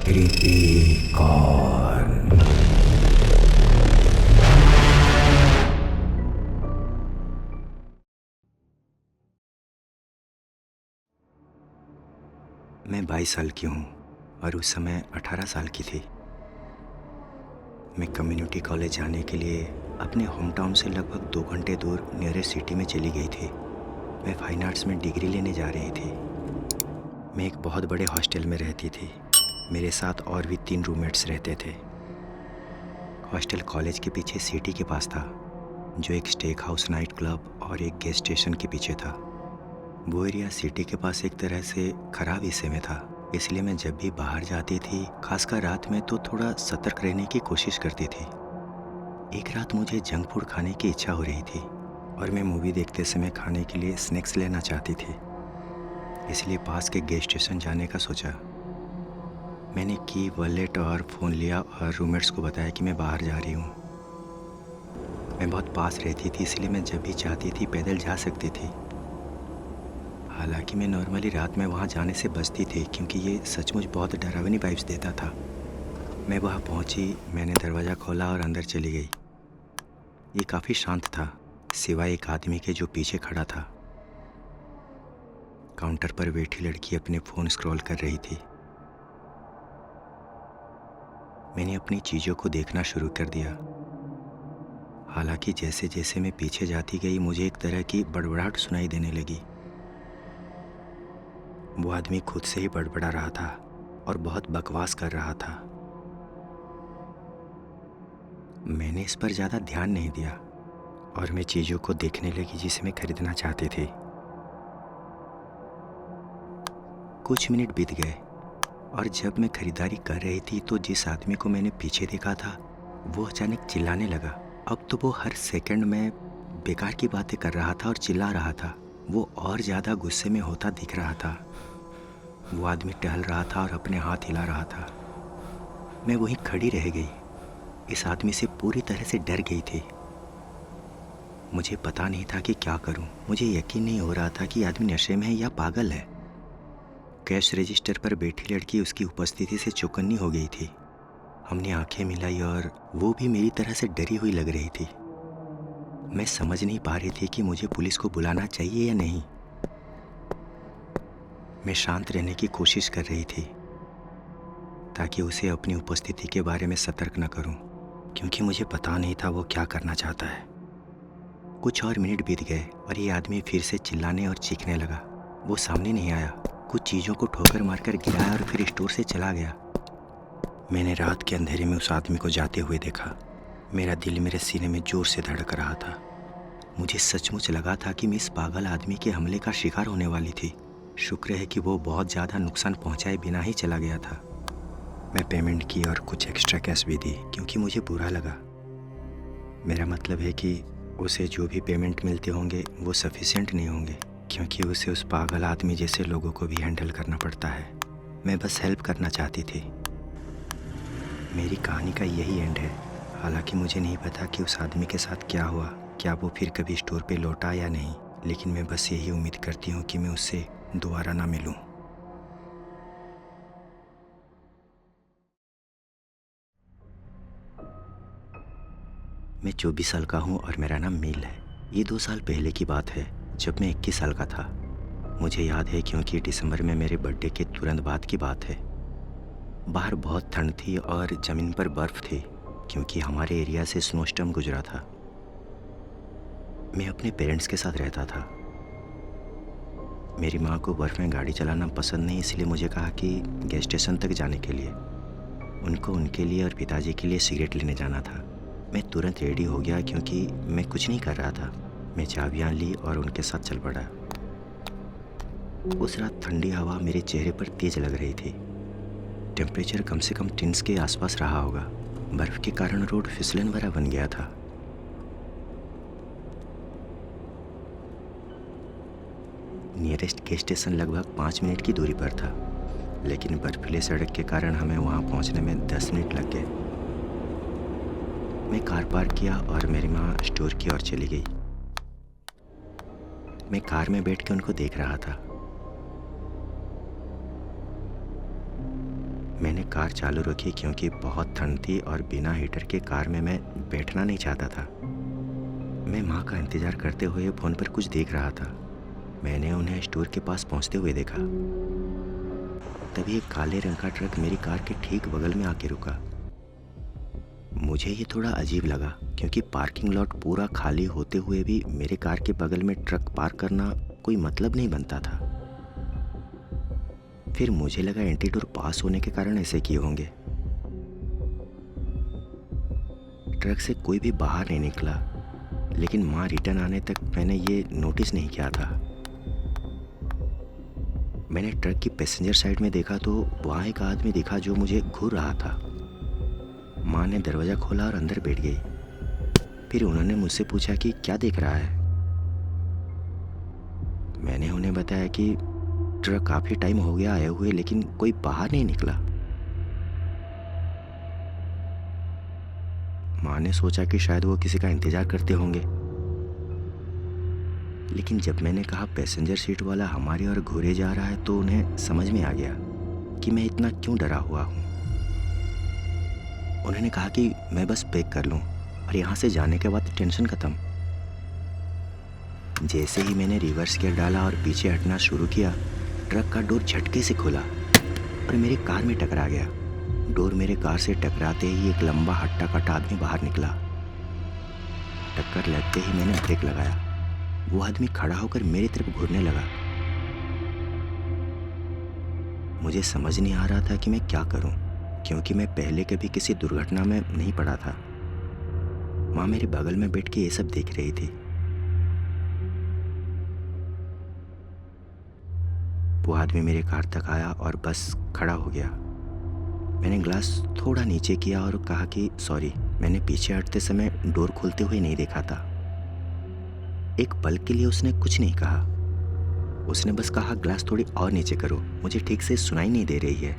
कृतिकॉन। मैं 22 साल की हूँ और उस समय 18 साल की थी। मैं कम्युनिटी कॉलेज जाने के लिए अपने होम टाउन से लगभग 2 घंटे दूर नियरेस्ट सिटी में चली गई थी। मैं फाइन आर्ट्स में डिग्री लेने जा रही थी। मैं एक बहुत बड़े हॉस्टल में रहती थी। मेरे साथ और भी 3 रूममेट्स रहते थे। हॉस्टल कॉलेज के पीछे सिटी के पास था, जो एक स्टेक हाउस, नाइट क्लब और एक गैस स्टेशन के पीछे था। वो एरिया सिटी के पास एक तरह से खराब हिस्से में था, इसलिए मैं जब भी बाहर जाती थी, खासकर रात में, तो थोड़ा सतर्क रहने की कोशिश करती थी। एक रात मुझे जंक फूड खाने की इच्छा हो रही थी और मैं मूवी देखते समय खाने के लिए स्नैक्स लेना चाहती थी, इसलिए पास के गैस स्टेशन जाने का सोचा। मैंने की, वॉलेट और फ़ोन लिया और रूममेट्स को बताया कि मैं बाहर जा रही हूँ। मैं बहुत पास रहती थी, इसलिए मैं जब भी चाहती थी पैदल जा सकती थी। हालांकि मैं नॉर्मली रात में वहाँ जाने से बचती थी, क्योंकि ये सचमुच बहुत डरावनी वाइब्स देता था। मैं वहाँ पहुँची, मैंने दरवाज़ा खोला और अंदर चली गई। ये काफ़ी शांत था, सिवाय एक आदमी के जो पीछे खड़ा था। काउंटर पर बैठी लड़की अपने फ़ोन स्क्रॉल कर रही थी। मैंने अपनी चीज़ों को देखना शुरू कर दिया। हालांकि जैसे जैसे मैं पीछे जाती गई, मुझे एक तरह की बड़बड़ाहट सुनाई देने लगी। वो आदमी खुद से ही बड़बड़ा रहा था और बहुत बकवास कर रहा था। मैंने इस पर ज़्यादा ध्यान नहीं दिया और मैं चीज़ों को देखने लगी जिसे मैं खरीदना चाहती थी। कुछ मिनट बीत गए और जब मैं खरीदारी कर रही थी, तो जिस आदमी को मैंने पीछे देखा था, वो अचानक चिल्लाने लगा। अब तो वो हर सेकंड में बेकार की बातें कर रहा था और चिल्ला रहा था। वो और ज़्यादा गुस्से में होता दिख रहा था। वो आदमी टहल रहा था और अपने हाथ हिला रहा था। मैं वहीं खड़ी रह गई। इस आदमी से पूरी तरह से डर गई थी। मुझे पता नहीं था कि क्या करूं। मुझे यकीन नहीं हो रहा था कि आदमी नशे में है या पागल है। कैश रजिस्टर पर बैठी लड़की उसकी उपस्थिति से चौकन्नी हो गई थी। हमने आंखें मिलाई और वो भी मेरी तरह से डरी हुई लग रही थी। मैं समझ नहीं पा रही थी कि मुझे पुलिस को बुलाना चाहिए या नहीं। मैं शांत रहने की कोशिश कर रही थी ताकि उसे अपनी उपस्थिति के बारे में सतर्क न करूं, क्योंकि मुझे पता नहीं था वो क्या करना चाहता है। कुछ और मिनट बीत गए और ये आदमी फिर से चिल्लाने और चीखने लगा। वो सामने नहीं आया, कुछ चीज़ों को ठोकर मारकर गिराया और फिर स्टोर से चला गया। मैंने रात के अंधेरे में उस आदमी को जाते हुए देखा। मेरा दिल मेरे सीने में जोर से धड़क रहा था। मुझे सचमुच लगा था कि मैं इस पागल आदमी के हमले का शिकार होने वाली थी। शुक्र है कि वो बहुत ज़्यादा नुकसान पहुंचाए बिना ही चला गया था। मैं पेमेंट की और कुछ एक्स्ट्रा कैश भी दी, क्योंकि मुझे बुरा लगा। मेरा मतलब है कि उसे जो भी पेमेंट मिलते होंगे वो सफिशिएंट नहीं होंगे, क्योंकि उसे उस पागल आदमी जैसे लोगों को भी हैंडल करना पड़ता है। मैं बस हेल्प करना चाहती थी। मेरी कहानी का यही एंड है। हालांकि मुझे नहीं पता कि उस आदमी के साथ क्या हुआ, क्या वो फिर कभी स्टोर पे लौटा या नहीं, लेकिन मैं बस यही उम्मीद करती हूँ कि मैं उससे दोबारा ना मिलूँ। मैं 24 साल का हूँ और मेरा नाम मील है। ये 2 साल पहले की बात है, जब मैं 21 साल का था। मुझे याद है क्योंकि दिसंबर में मेरे बर्थडे के तुरंत बाद की बात है। बाहर बहुत ठंड थी और ज़मीन पर बर्फ़ थी, क्योंकि हमारे एरिया से स्नोस्टॉर्म गुजरा था। मैं अपने पेरेंट्स के साथ रहता था। मेरी माँ को बर्फ़ में गाड़ी चलाना पसंद नहीं, इसलिए मुझे कहा कि गैस स्टेशन तक जाने के लिए। उनको उनके लिए और पिताजी के लिए सिगरेट लेने जाना था। मैं तुरंत रेडी हो गया, क्योंकि मैं कुछ नहीं कर रहा था। मैं चाबियाँ ली और उनके साथ चल पड़ा। उस रात ठंडी हवा मेरे चेहरे पर तेज़ लग रही थी। टेम्परेचर कम से कम टेंस के आसपास रहा होगा। बर्फ़ के कारण रोड फिसलन भरा बन गया था। नियरेस्ट गैस स्टेशन लगभग 5 मिनट की दूरी पर था, लेकिन बर्फीले सड़क के कारण हमें वहाँ पहुँचने में 10 मिनट लग गए। मैं कार पार्क किया और मेरी माँ स्टोर की ओर चली गई। मैं कार में बैठ के उनको देख रहा था। मैंने कार चालू रखी क्योंकि बहुत ठंड थी और बिना हीटर के कार में मैं बैठना नहीं चाहता था। मैं माँ का इंतज़ार करते हुए फ़ोन पर कुछ देख रहा था। मैंने उन्हें स्टोर के पास पहुँचते हुए देखा। तभी एक काले रंग का ट्रक मेरी कार के ठीक बगल में आके रुका। मुझे ये थोड़ा अजीब लगा क्योंकि पार्किंग लॉट पूरा खाली होते हुए भी मेरे कार के बगल में ट्रक पार्क करना कोई मतलब नहीं बनता था। फिर मुझे लगा एंटीडोर पास होने के कारण ऐसे किए होंगे। ट्रक से कोई भी बाहर नहीं निकला, लेकिन माँ रिटर्न आने तक मैंने ये नोटिस नहीं किया था। मैंने ट्रक की पैसेंजर साइड में देखा तो वहाँ एक आदमी दिखा जो मुझे घूर रहा था। माँ ने दरवाज़ा खोला और अंदर बैठ गई। फिर उन्होंने मुझसे पूछा कि क्या देख रहा है। मैंने उन्हें बताया कि ट्रक काफ़ी टाइम हो गया आए हुए, लेकिन कोई बाहर नहीं निकला। माँ ने सोचा कि शायद वो किसी का इंतज़ार करते होंगे, लेकिन जब मैंने कहा पैसेंजर सीट वाला हमारी ओर घूरे जा रहा है तो उन्हें समझ में आ गया कि मैं इतना क्यों डरा हुआ हूँ। उन्होंने कहा कि मैं बस पैक कर लूँ और यहाँ से जाने के बाद टेंशन ख़त्म। जैसे ही मैंने रिवर्स गियर डाला और पीछे हटना शुरू किया, ट्रक का डोर झटके से खुला और मेरी कार में टकरा गया। डोर मेरे कार से टकराते ही एक लंबा हट्टा कट्टा आदमी बाहर निकला। टक्कर लगते ही मैंने ब्रेक लगाया। वो आदमी खड़ा होकर मेरी तरफ घूरने लगा। मुझे समझ नहीं आ रहा था कि मैं क्या करूं, क्योंकि मैं पहले कभी किसी दुर्घटना में नहीं पड़ा था। माँ मेरे बगल में बैठ के ये सब देख रही थी। वो आदमी मेरे कार तक आया और बस खड़ा हो गया। मैंने ग्लास थोड़ा नीचे किया और कहा कि सॉरी, मैंने पीछे हटते समय डोर खुलते हुए नहीं देखा था। एक पल के लिए उसने कुछ नहीं कहा। उसने बस कहा ग्लास थोड़ी और नीचे करो, मुझे ठीक से सुनाई नहीं दे रही है।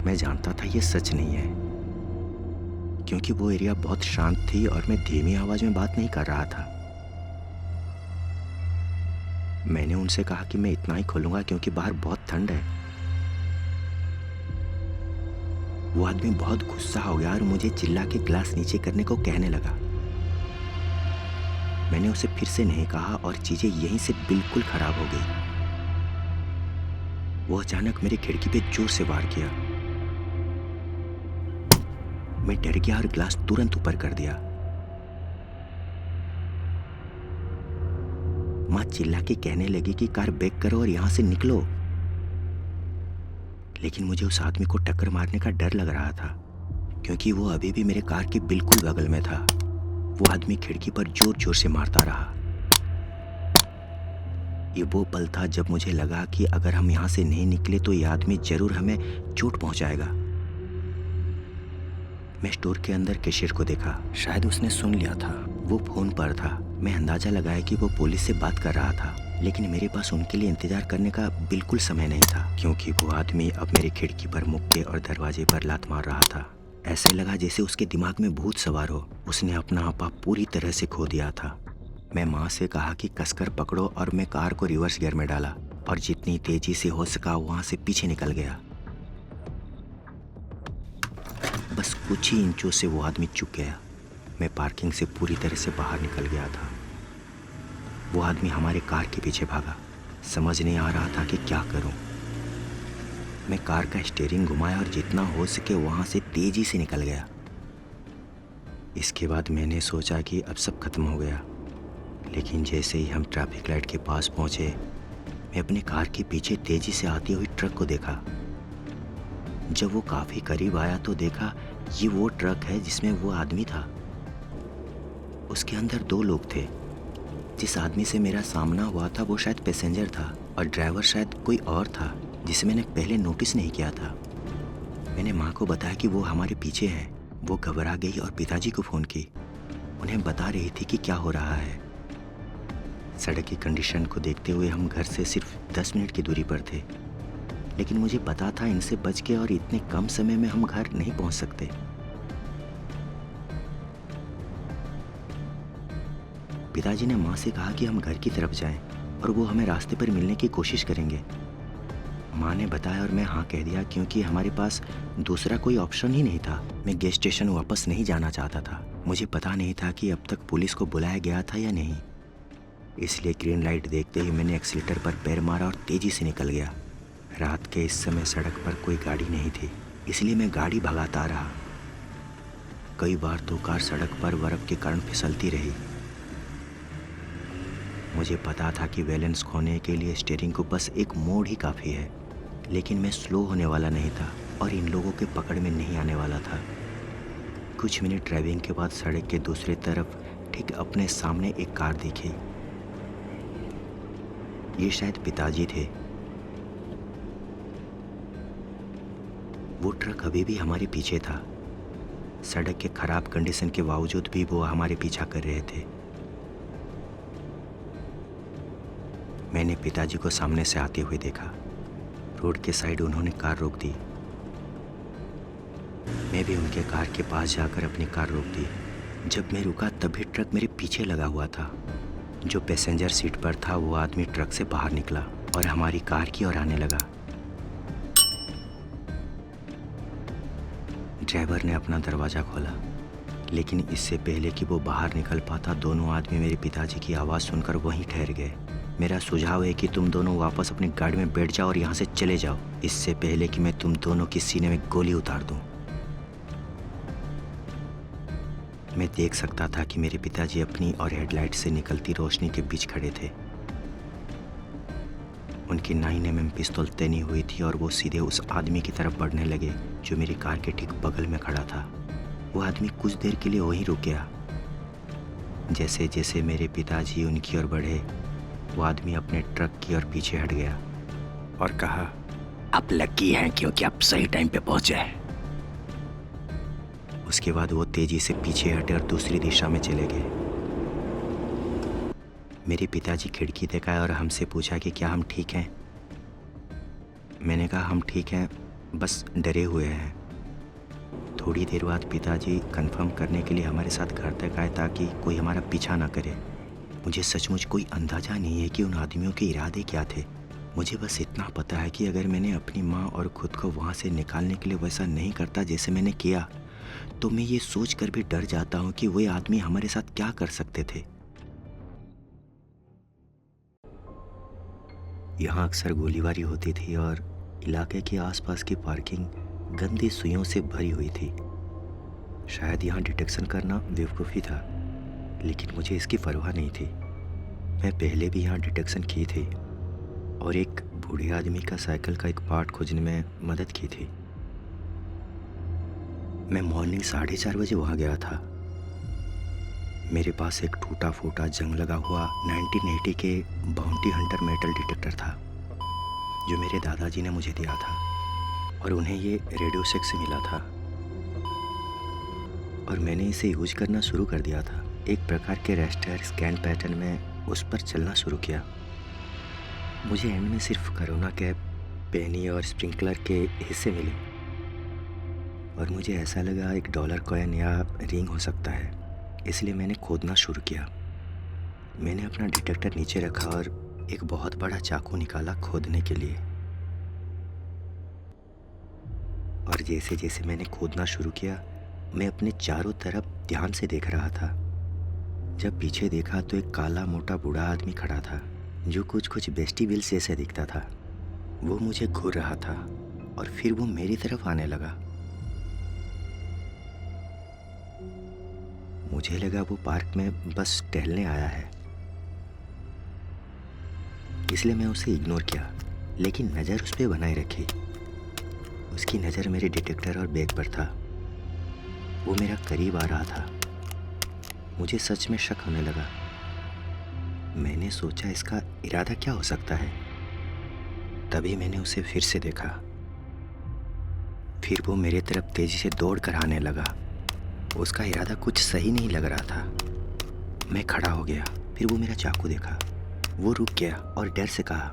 मैं जानता था ये सच नहीं है, क्योंकि वो एरिया बहुत शांत थी और मैं धीमी आवाज में बात नहीं कर रहा था। मैंने उनसे कहा कि मैं इतना ही खोलूंगा क्योंकि बाहर बहुत ठंड है। वो आदमी बहुत गुस्सा हो गया और मुझे चिल्ला के ग्लास नीचे करने को कहने लगा। मैंने उसे फिर से नहीं कहा और चीजें यहीं से बिल्कुल खराब हो गई। वो अचानक मेरी खिड़की पे जोर से वार किया। मैं डर गया और ग्लास तुरंत ऊपर कर दिया। माँ चिल्ला के कहने लगी कि कार बैक करो और यहां से निकलो, लेकिन मुझे उस आदमी को टक्कर मारने का डर लग रहा था, क्योंकि वो अभी भी मेरे कार के बिल्कुल बगल में था। वो आदमी खिड़की पर जोर जोर से मारता रहा। ये वो पल था जब मुझे लगा कि अगर हम यहाँ से नहीं निकले तो ये आदमी जरूर हमें चोट पहुंचाएगा। मैं स्टोर के अंदर कैशियर को देखा। शायद उसने सुन लिया था, वो फोन पर था। मैं अंदाजा लगाया कि वो पुलिस से बात कर रहा था, लेकिन मेरे पास उनके लिए इंतजार करने का बिल्कुल समय नहीं था, क्योंकि वो आदमी अब मेरी खिड़की पर मुक्के और दरवाजे पर लात मार रहा था। ऐसे लगा जैसे उसके दिमाग में भूत सवार हो। उसने अपना आपा पूरी तरह से खो दिया था। मैं माँ से कहा कि कसकर पकड़ो और मैं कार को रिवर्स गियर में डाला और जितनी तेजी से हो सका वहां से पीछे निकल गया। बस कुछ ही इंचों से वो आदमी चुक गया। मैं पार्किंग से पूरी तरह से बाहर निकल गया था। वो आदमी हमारे कार के पीछे भागा। समझ नहीं आ रहा था कि क्या करूं। मैं कार का स्टीयरिंग घुमाया और जितना हो सके वहां से तेजी से निकल गया। इसके बाद मैंने सोचा कि अब सब खत्म हो गया, लेकिन जैसे ही हम ट्रैफिक लाइट के पास पहुंचे, मैं अपने कार के पीछे तेजी से आती हुई ट्रक को देखा। जब वो काफी करीब आया तो देखा ये वो ट्रक है जिसमें वो आदमी था। उसके अंदर 2 लोग थे। जिस आदमी से मेरा सामना हुआ था वो शायद पैसेंजर था और ड्राइवर शायद कोई और था जिसे मैंने पहले नोटिस नहीं किया था। मैंने माँ को बताया कि वो हमारे पीछे है। वो घबरा गई और पिताजी को फ़ोन की। उन्हें बता रही थी कि क्या हो रहा है। सड़क की कंडीशन को देखते हुए हम घर से सिर्फ 10 मिनट की दूरी पर थे, लेकिन मुझे पता था इनसे बच के और इतने कम समय में हम घर नहीं पहुंच सकते। पिताजी ने माँ से कहा कि हम घर की तरफ जाएं और वो हमें रास्ते पर मिलने की कोशिश करेंगे। माँ ने बताया और मैं हाँ कह दिया क्योंकि हमारे पास दूसरा कोई ऑप्शन ही नहीं था। मैं गैस स्टेशन वापस नहीं जाना चाहता था। मुझे पता नहीं था कि अब तक पुलिस को बुलाया गया था या नहीं, इसलिए ग्रीन लाइट देखते ही मैंने एक्सीलेटर पर पैर मारा और तेज़ी से निकल गया। रात के इस समय सड़क पर कोई गाड़ी नहीं थी, इसलिए मैं गाड़ी भगाता रहा। कई बार तो कार सड़क पर बर्फ़ के कारण फिसलती रही। मुझे पता था कि बैलेंस खोने के लिए स्टीयरिंग को बस एक मोड़ ही काफ़ी है, लेकिन मैं स्लो होने वाला नहीं था और इन लोगों के पकड़ में नहीं आने वाला था। कुछ मिनट ड्राइविंग के बाद सड़क के दूसरी तरफ ठीक अपने सामने एक कार दिखी। ये शायद पिताजी थे। वो ट्रक अभी भी हमारे पीछे था। सड़क के खराब कंडीशन के बावजूद भी वो हमारे पीछा कर रहे थे। मैंने पिताजी को सामने से आते हुए देखा। रोड के साइड उन्होंने कार रोक दी। मैं भी उनके कार के पास जाकर अपनी कार रोक दी। जब मैं रुका तभी ट्रक मेरे पीछे लगा हुआ था। जो पैसेंजर सीट पर था वो आदमी ट्रक से बाहर निकला और हमारी कार की ओर आने लगा। ड्राइवर ने अपना दरवाज़ा खोला, लेकिन इससे पहले कि वो बाहर निकल पाता दोनों आदमी मेरे पिताजी की आवाज़ सुनकर वहीं ठहर गए। मेरा सुझाव है कि तुम दोनों वापस अपनी गाड़ी में बैठ जाओ और यहाँ से चले जाओ, इससे पहले कि मैं तुम दोनों के सीने में गोली उतार दूँ। मैं देख सकता था कि मेरे पिताजी अपनी और हेडलाइट से निकलती रोशनी के बीच खड़े थे। उनकी 9mm पिस्तौल तैनी हुई थी और वो सीधे उस आदमी की तरफ बढ़ने लगे जो मेरी कार के ठीक बगल में खड़ा था। वो आदमी कुछ देर के लिए वहीं रुक गया। जैसे जैसे मेरे पिताजी उनकी ओर बढ़े, वो आदमी अपने ट्रक की ओर पीछे हट गया और कहा, आप लकी हैं क्योंकि आप सही टाइम पे पहुंचे। उसके बाद वो तेजी से पीछे हटे और दूसरी दिशा में चले गए। मेरे पिताजी खिड़की तक आए और हमसे पूछा कि क्या हम ठीक हैं। मैंने कहा हम ठीक हैं, बस डरे हुए हैं। थोड़ी देर बाद पिताजी कंफर्म करने के लिए हमारे साथ घर तक आए ताकि कोई हमारा पीछा ना करे। मुझे सचमुच कोई अंदाज़ा नहीं है कि उन आदमियों के इरादे क्या थे। मुझे बस इतना पता है कि अगर मैंने अपनी माँ और खुद को वहाँ से निकालने के लिए वैसा नहीं करता जैसे मैंने किया, तो मैं ये सोच कर भी डर जाता हूँ कि वे आदमी हमारे साथ क्या कर सकते थे। यहाँ अक्सर गोलीबारी होती थी और इलाके के आसपास की पार्किंग गंदी सुइयों से भरी हुई थी। शायद यहाँ डिटेक्शन करना बेवकूफ़ी था, लेकिन मुझे इसकी परवाह नहीं थी। मैं पहले भी यहाँ डिटेक्शन की थी और एक बूढ़े आदमी का साइकिल का एक पार्ट खोजने में मदद की थी। मैं मॉर्निंग 4:30 बजे वहाँ गया था। मेरे पास एक टूटा फूटा जंग लगा हुआ 1980 के बाउंटी हंटर मेटल डिटेक्टर था जो मेरे दादाजी ने मुझे दिया था और उन्हें ये रेडियो शेक से मिला था और मैंने इसे यूज करना शुरू कर दिया था। एक प्रकार के रेस्टर स्कैन पैटर्न में उस पर चलना शुरू किया। मुझे एंड में सिर्फ कोरोना कैप, पेनी और स्प्रिंकलर के हिस्से मिले और मुझे ऐसा लगा एक $1 कॉइन या रिंग हो सकता है, इसलिए मैंने खोदना शुरू किया। मैंने अपना डिटेक्टर नीचे रखा और एक बहुत बड़ा चाकू निकाला खोदने के लिए। और जैसे जैसे मैंने खोदना शुरू किया, मैं अपने चारों तरफ ध्यान से देख रहा था। जब पीछे देखा तो एक काला मोटा बूढ़ा आदमी खड़ा था जो कुछ वेस्टिबिल जैसे दिखता था। वो मुझे घूर रहा था और फिर वो मेरी तरफ आने लगा। मुझे लगा वो पार्क में बस टहलने आया है, इसलिए मैं उसे इग्नोर किया, लेकिन नज़र उस पर बनाए रखी। उसकी नज़र मेरे डिटेक्टर और बैग पर था। वो मेरा करीब आ रहा था। मुझे सच में शक होने लगा। मैंने सोचा इसका इरादा क्या हो सकता है। तभी मैंने उसे फिर से देखा। फिर वो मेरे तरफ तेज़ी से दौड़ कर आने लगा। उसका इरादा कुछ सही नहीं लग रहा था। मैं खड़ा हो गया। फिर वो मेरा चाकू देखा। वो रुक गया और डर से कहा,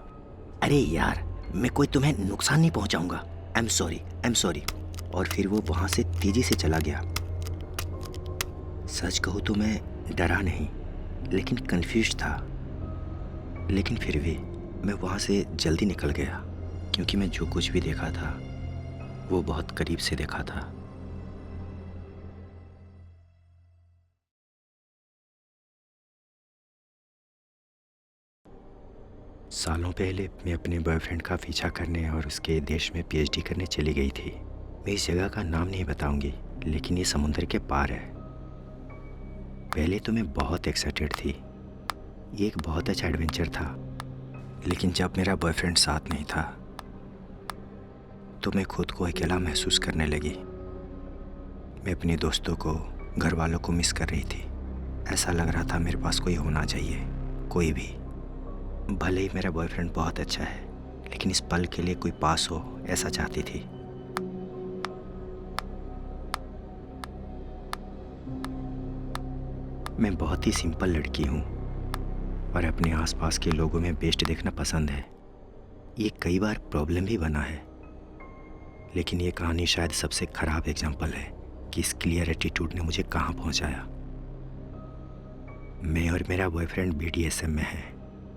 अरे यार, मैं कोई तुम्हें नुकसान नहीं पहुंचाऊंगा। I am sorry. और फिर वो वहाँ से तेज़ी से चला गया। सच कहूँ तो मैं डरा नहीं, लेकिन कंफ्यूज था। लेकिन फिर भी मैं वहाँ से जल्दी निकल गया क्योंकि मैं जो कुछ भी देखा था वो बहुत करीब से देखा था। सालों पहले मैं अपने बॉयफ्रेंड का पीछा करने और उसके देश में पीएचडी करने चली गई थी। मैं इस जगह का नाम नहीं बताऊंगी, लेकिन ये समुंदर के पार है। पहले तो मैं बहुत एक्साइटेड थी, ये एक बहुत अच्छा एडवेंचर था। लेकिन जब मेरा बॉयफ्रेंड साथ नहीं था तो मैं खुद को अकेला महसूस करने लगी। मैं अपने दोस्तों को, घर वालों को मिस कर रही थी। ऐसा लग रहा था मेरे पास कोई होना चाहिए, कोई भी। भले ही मेरा बॉयफ्रेंड बहुत अच्छा है, लेकिन इस पल के लिए कोई पास हो, ऐसा चाहती थी। मैं बहुत ही सिंपल लड़की हूँ और अपने आसपास के लोगों में बेस्ट देखना पसंद है। ये कई बार प्रॉब्लम भी बना है, लेकिन ये कहानी शायद सबसे ख़राब एग्जाम्पल है कि इस क्लियर एटीट्यूड ने मुझे कहाँ पहुँचाया। मैं और मेरा बॉयफ्रेंड बीडीएसएम में है।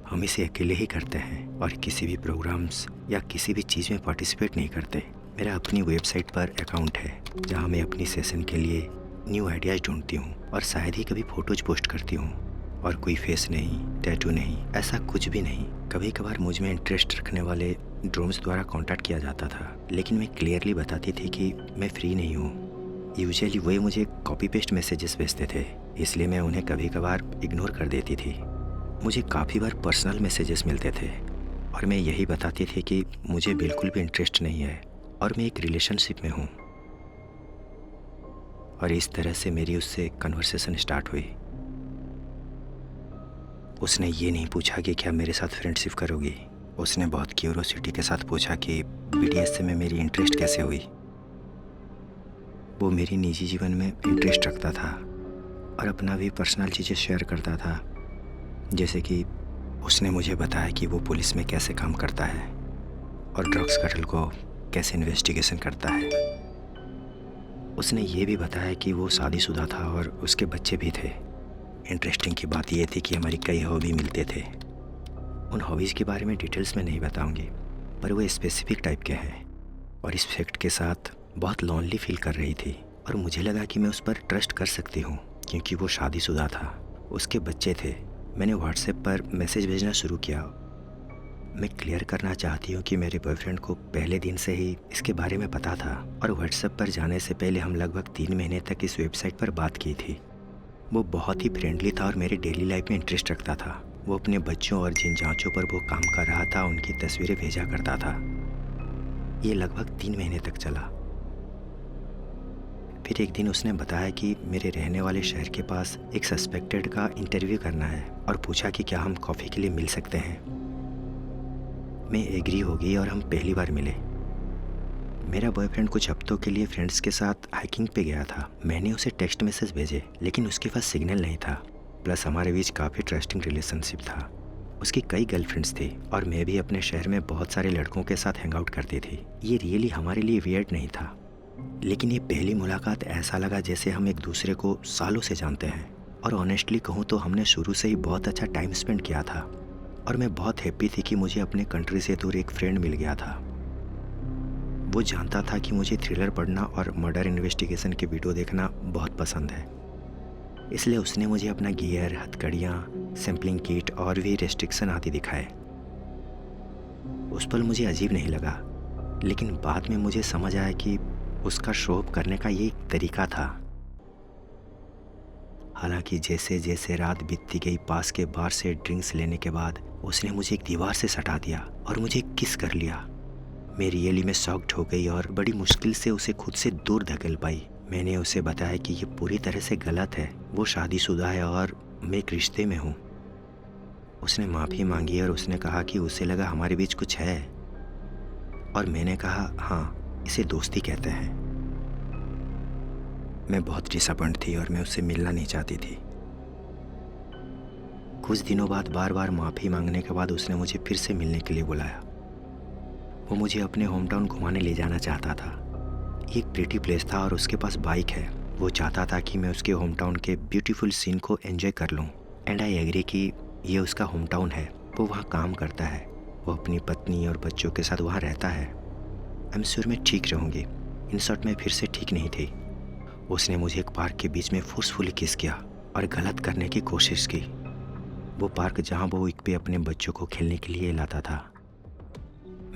हम इसे अकेले ही करते हैं और किसी भी प्रोग्राम्स या किसी भी चीज़ में पार्टिसिपेट नहीं करते। मेरा अपनी वेबसाइट पर अकाउंट है जहाँ मैं अपनी सेशन के लिए न्यू आइडियाज़ ढूंढती हूँ और शायद ही कभी फ़ोटोज़ पोस्ट करती हूँ। और कोई फेस नहीं, टैटू नहीं, ऐसा कुछ भी नहीं। कभी कभार मुझ में इंटरेस्ट रखने वाले ड्रोन्स द्वारा कांटेक्ट किया जाता था, लेकिन मैं क्लियरली बताती थी कि मैं फ्री नहीं हूँ। यूजुअली वही मुझे कॉपी पेस्ट मैसेजेस भेजते थे, इसलिए मैं उन्हें कभी कभार इग्नोर कर देती थी। मुझे काफ़ी बार पर्सनल मैसेजेस मिलते थे और मैं यही बताती थी कि मुझे बिल्कुल भी इंटरेस्ट नहीं है और मैं एक रिलेशनशिप में हूँ। और इस तरह से मेरी उससे कन्वर्सेशन स्टार्ट हुई। उसने ये नहीं पूछा कि क्या मेरे साथ फ्रेंडशिप करोगी। उसने बहुत क्यूरोसिटी के साथ पूछा कि बीडीएस में मेरी इंटरेस्ट कैसे हुई। वो मेरी निजी जीवन में इंटरेस्ट रखता था और अपना भी पर्सनल चीज़ें शेयर करता था। जैसे कि उसने मुझे बताया कि वो पुलिस में कैसे काम करता है और ड्रग्स कार्टेल को कैसे इन्वेस्टिगेशन करता है। उसने ये भी बताया कि वो शादीशुदा था और उसके बच्चे भी थे। इंटरेस्टिंग की बात यह थी कि हमारी कई हॉबी मिलते थे। उन हॉबीज़ के बारे में डिटेल्स में नहीं बताऊंगी, पर वो स्पेसिफिक टाइप के हैं। और इस फैक्ट के साथ बहुत लॉनली फील कर रही थी और मुझे लगा कि मैं उस पर ट्रस्ट कर सकती हूँ क्योंकि वो शादीशुदा था, उसके बच्चे थे। मैंने व्हाट्सएप पर मैसेज भेजना शुरू किया। मैं क्लियर करना चाहती हूँ कि मेरे बॉयफ्रेंड को पहले दिन से ही इसके बारे में पता था और व्हाट्सएप पर जाने से पहले हम लगभग 3 महीने तक इस वेबसाइट पर बात की थी। वो बहुत ही फ्रेंडली था और मेरी डेली लाइफ में इंटरेस्ट रखता था। वो अपने बच्चों और जिन जांचों पर वो काम कर रहा था उनकी तस्वीरें भेजा करता था। ये लगभग 3 महीने तक चला। फिर एक दिन उसने बताया कि मेरे रहने वाले शहर के पास एक सस्पेक्टेड का इंटरव्यू करना है और पूछा कि क्या हम कॉफ़ी के लिए मिल सकते हैं। मैं एग्री हो गई और हम पहली बार मिले। मेरा बॉयफ्रेंड कुछ हफ्तों के लिए फ्रेंड्स के साथ हाइकिंग पे गया था। मैंने उसे टेक्स्ट मैसेज भेजे, लेकिन उसके पास सिग्नल नहीं था। प्लस हमारे बीच काफ़ी ट्रस्टिंग रिलेशनशिप था। उसकी कई गर्लफ्रेंड्स थी और मैं भी अपने शहर में बहुत सारे लड़कों के साथ हैंग आउट करती थी। ये रियली हमारे लिए वियर्ड नहीं था, लेकिन ये पहली मुलाकात ऐसा लगा जैसे हम एक दूसरे को सालों से जानते हैं। और ऑनेस्टली कहूँ तो हमने शुरू से ही बहुत अच्छा टाइम स्पेंड किया था और मैं बहुत हैप्पी थी कि मुझे अपने कंट्री से दूर एक फ्रेंड मिल गया था। वो जानता था कि मुझे थ्रिलर पढ़ना और मर्डर इन्वेस्टिगेशन के वीडियो देखना बहुत पसंद है, इसलिए उसने मुझे अपना गियर, हथकड़ियाँ, सैम्पलिंग किट और भी रेस्ट्रिक्शन आदि दिखाए। उस पल मुझे अजीब नहीं लगा, लेकिन बाद में मुझे समझ आया कि उसका शो ऑफ करने का ये एक तरीका था। हालांकि जैसे जैसे रात बीतती गई, पास के बार से ड्रिंक्स लेने के बाद उसने मुझे एक दीवार से सटा दिया और मुझे किस कर लिया। मैं रियली में शॉक्ड हो गई और बड़ी मुश्किल से उसे खुद से दूर धकेल पाई। मैंने उसे बताया कि ये पूरी तरह से गलत है, वो शादीशुदा है और मैं एक रिश्ते में हूँ। उसने माफ़ी मांगी और उसने कहा कि उसे लगा हमारे बीच कुछ है, और मैंने कहा हाँ, इसे दोस्ती कहते हैं। मैं बहुत डिसअपॉइंट थी और मैं उससे मिलना नहीं चाहती थी। कुछ दिनों बाद बार बार माफ़ी मांगने के बाद उसने मुझे फिर से मिलने के लिए बुलाया। वो मुझे अपने होम टाउन घुमाने ले जाना चाहता था। एक प्रिटी प्लेस था और उसके पास बाइक है। वो चाहता था कि मैं उसके होम टाउन के ब्यूटीफुल सीन को एंजॉय कर लूँ, एंड आई एग्री कि ये उसका होम टाउन है, वो वहाँ काम करता है। वो अपनी पत्नी और बच्चों के साथ वहाँ रहता है। आई एम श्योर मैं ठीक रहूँगी। इन शॉर्ट मैं फिर से ठीक नहीं थी। उसने मुझे एक पार्क के बीच में फोर्सफुली किस किया और गलत करने की कोशिश की। वो पार्क जहाँ वो एक पे अपने बच्चों को खेलने के लिए लाता था।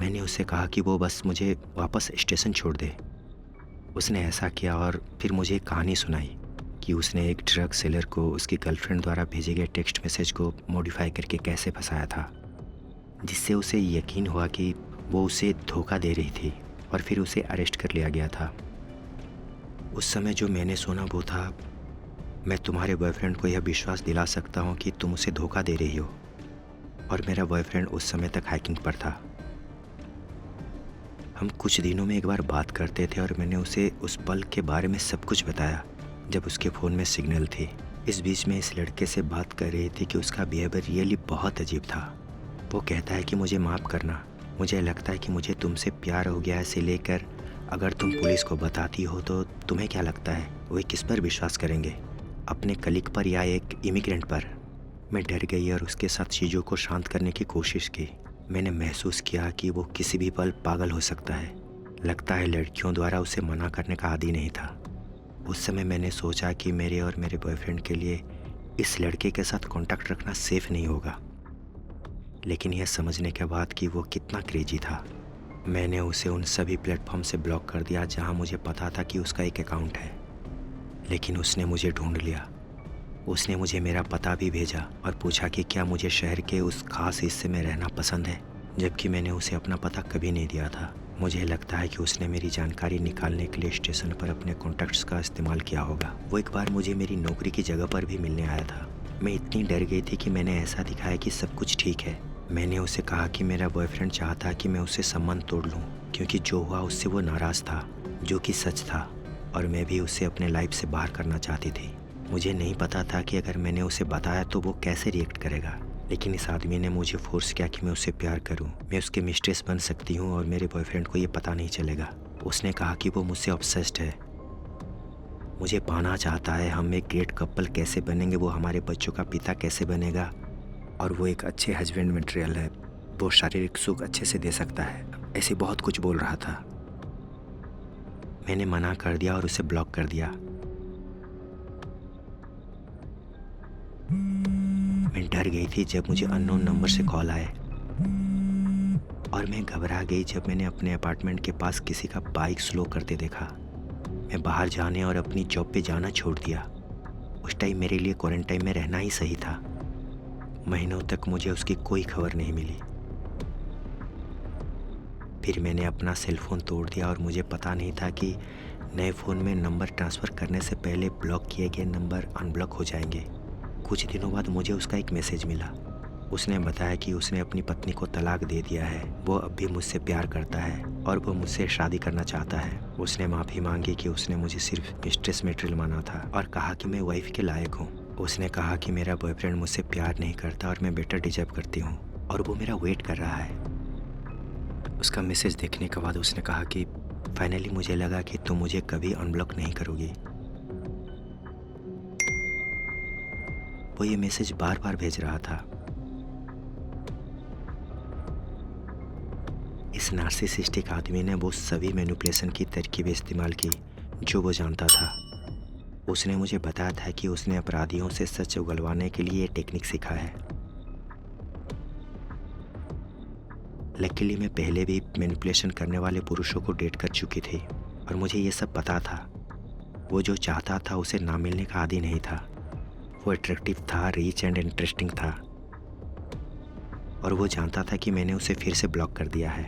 मैंने उससे कहा कि वो बस मुझे वापस स्टेशन छोड़ दे। उसने ऐसा किया और फिर मुझे एक कहानी सुनाई कि उसने एक ड्रग सेलर को उसकी गर्लफ्रेंड द्वारा भेजे गए टेक्स्ट मैसेज को मॉडिफाई करके कैसे फंसाया था, जिससे उसे यकीन हुआ कि वो उसे धोखा दे रही थी और फिर उसे अरेस्ट कर लिया गया था। उस समय जो मैंने सुना वो था, मैं तुम्हारे बॉयफ्रेंड को यह विश्वास दिला सकता हूँ कि तुम उसे धोखा दे रही हो। और मेरा बॉयफ्रेंड उस समय तक हाइकिंग पर था। हम कुछ दिनों में एक बार बात करते थे और मैंने उसे उस पल के बारे में सब कुछ बताया जब उसके फ़ोन में सिग्नल थी। इस बीच में इस लड़के से बात कर रही थी कि उसका बिहेवियर रियली बहुत अजीब था। वो कहता है कि मुझे माफ़ करना, मुझे लगता है कि मुझे तुमसे प्यार हो गया है, से लेकर अगर तुम पुलिस को बताती हो तो तुम्हें क्या लगता है वे किस पर विश्वास करेंगे, अपने कलीग पर या एक इमिग्रेंट पर। मैं डर गई और उसके साथ चीज़ों को शांत करने की कोशिश की। मैंने महसूस किया कि वो किसी भी पल पागल हो सकता है। लगता है लड़कियों द्वारा उसे मना करने का आदी नहीं था। उस समय मैंने सोचा कि मेरे और मेरे बॉयफ्रेंड के लिए इस लड़के के साथ कांटेक्ट रखना सेफ नहीं होगा। लेकिन यह समझने के बाद कि वो कितना क्रेजी था, मैंने उसे उन सभी प्लेटफॉर्म से ब्लॉक कर दिया जहां मुझे पता था कि उसका एक अकाउंट है। लेकिन उसने मुझे ढूंढ लिया। उसने मुझे मेरा पता भी भेजा और पूछा कि क्या मुझे शहर के उस खास हिस्से में रहना पसंद है, जबकि मैंने उसे अपना पता कभी नहीं दिया था। मुझे लगता है कि उसने मेरी जानकारी निकालने के लिए स्टेशन पर अपने कॉन्टैक्ट्स का इस्तेमाल किया होगा। वो एक बार मुझे मेरी नौकरी की जगह पर भी मिलने आया था। मैं इतनी डर गई थी कि मैंने ऐसा दिखाया कि सब कुछ ठीक है। मैंने उसे कहा कि मेरा बॉयफ्रेंड चाहता कि मैं उससे संबंध तोड़ लूँ, क्योंकि जो हुआ उससे वो नाराज़ था, जो कि सच था, और मैं भी उसे अपने लाइफ से बाहर करना चाहती थी। मुझे नहीं पता था कि अगर मैंने उसे बताया तो वो कैसे रिएक्ट करेगा, लेकिन इस आदमी ने मुझे फोर्स किया कि मैं उससे प्यार करूं। मैं उसके मिस्ट्रेस बन सकती हूं और मेरे बॉयफ्रेंड को ये पता नहीं चलेगा। उसने कहा कि वो मुझसे ऑब्सेस्ड है, मुझे पाना चाहता है, हम एक ग्रेट कपल कैसे बनेंगे, वो हमारे बच्चों का पिता कैसे बनेगा, और वो एक अच्छे हस्बैंड मटेरियल है, वो शारीरिक सुख अच्छे से दे सकता है। ऐसे बहुत कुछ बोल रहा था। मैंने मना कर दिया और उसे ब्लॉक कर दिया। मैं डर गई थी जब मुझे अननोन नंबर से कॉल आए, और मैं घबरा गई जब मैंने अपने अपार्टमेंट के पास किसी का बाइक स्लो करते देखा। मैं बाहर जाने और अपनी जॉब पे जाना छोड़ दिया। उस टाइम मेरे लिए क्वारंटाइन में रहना ही सही था। महीनों तक मुझे उसकी कोई खबर नहीं मिली। फिर मैंने अपना सेल फ़ोन तोड़ दिया और मुझे पता नहीं था कि नए फ़ोन में नंबर ट्रांसफ़र करने से पहले ब्लॉक किए गए नंबर अनब्लॉक हो जाएंगे। कुछ दिनों बाद मुझे उसका एक मैसेज मिला। उसने बताया कि उसने अपनी पत्नी को तलाक दे दिया है, वो अब भी मुझसे प्यार करता है और वो मुझसे शादी करना चाहता है। उसने माफ़ी मांगी कि उसने मुझे सिर्फ मिस्ट्रेस मटेरियल माना था और कहा कि मैं वाइफ के लायक हूँ। उसने कहा कि मेरा बॉयफ्रेंड मुझसे प्यार नहीं करता और मैं बेटर डिजर्व करती हूँ और वो मेरा वेट कर रहा है। उसका मैसेज देखने के बाद उसने कहा कि फाइनली मुझे लगा कि तुम मुझे कभी अनब्लॉक नहीं करोगी। वो ये मैसेज बार बार भेज रहा था। इस नार्सिसिस्टिक आदमी ने वो सभी मैनिपुलेशन की तरकीबें इस्तेमाल की जो वो जानता था। उसने मुझे बताया था कि उसने अपराधियों से सच उगलवाने के लिए ये टेक्निक सीखा है। लकीली मैं पहले भी मैनिपुलेशन करने वाले पुरुषों को डेट कर चुकी थी और मुझे ये सब पता था। वो जो चाहता था उसे ना मिलने का आदी नहीं था। वो अट्रैक्टिव था, रिच एंड इंटरेस्टिंग था, और वो जानता था कि मैंने उसे फिर से ब्लॉक कर दिया है।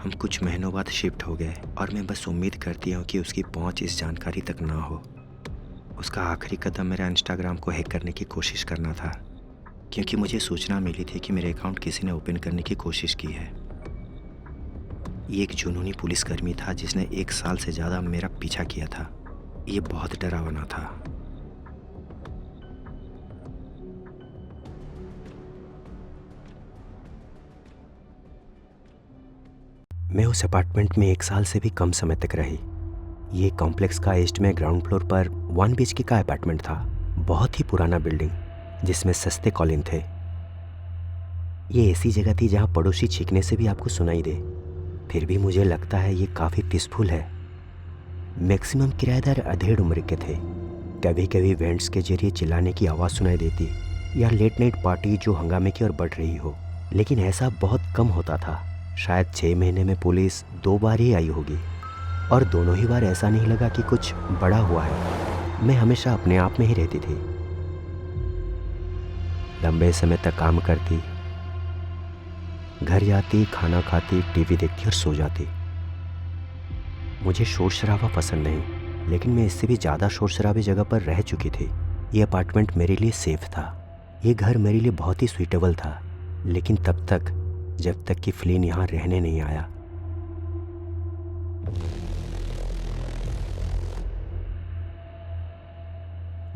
हम कुछ महीनों बाद शिफ्ट हो गए और मैं बस उम्मीद करती हूँ कि उसकी पहुँच इस जानकारी तक ना हो। उसका आखिरी कदम मेरा इंस्टाग्राम को हैक करने की कोशिश करना था, क्योंकि मुझे सूचना मिली थी कि मेरे अकाउंट किसी ने ओपन करने की कोशिश की है। ये एक जुनूनी पुलिसकर्मी था जिसने 1 साल से ज़्यादा मेरा पीछा किया था। ये बहुत डरावना था। मैं उस अपार्टमेंट में 1 साल से भी कम समय तक रही। ये कॉम्प्लेक्स का ईस्ट में ग्राउंड फ्लोर पर 1 BHK का अपार्टमेंट था। बहुत ही पुराना बिल्डिंग जिसमें सस्ते कॉलिन थे। ये ऐसी जगह थी जहाँ पड़ोसी छींकने से भी आपको सुनाई दे। फिर भी मुझे लगता है ये काफ़ी पीसफुल है। मैक्सिमम किराएदार अधेड़ उम्र के थे। कभी कभी वेंट्स के जरिए चिल्लाने की आवाज़ सुनाई देती या लेट नाइट पार्टी जो हंगामे की ओर बढ़ रही हो, लेकिन ऐसा बहुत कम होता था। शायद 6 महीने में पुलिस 2 बार ही आई होगी, और दोनों ही बार ऐसा नहीं लगा कि कुछ बड़ा हुआ है। मैं हमेशा अपने आप में ही रहती थी। लंबे समय तक काम करती, घर जाती, खाना खाती, टीवी देखती और सो जाती। मुझे शोर शराबा पसंद नहीं, लेकिन मैं इससे भी ज़्यादा शोर शराबी जगह पर रह चुकी थी। ये अपार्टमेंट मेरे लिए सेफ था, ये घर मेरे लिए बहुत ही सूटेबल था, लेकिन तब तक जब तक कि फ्लिन यहाँ रहने नहीं आया।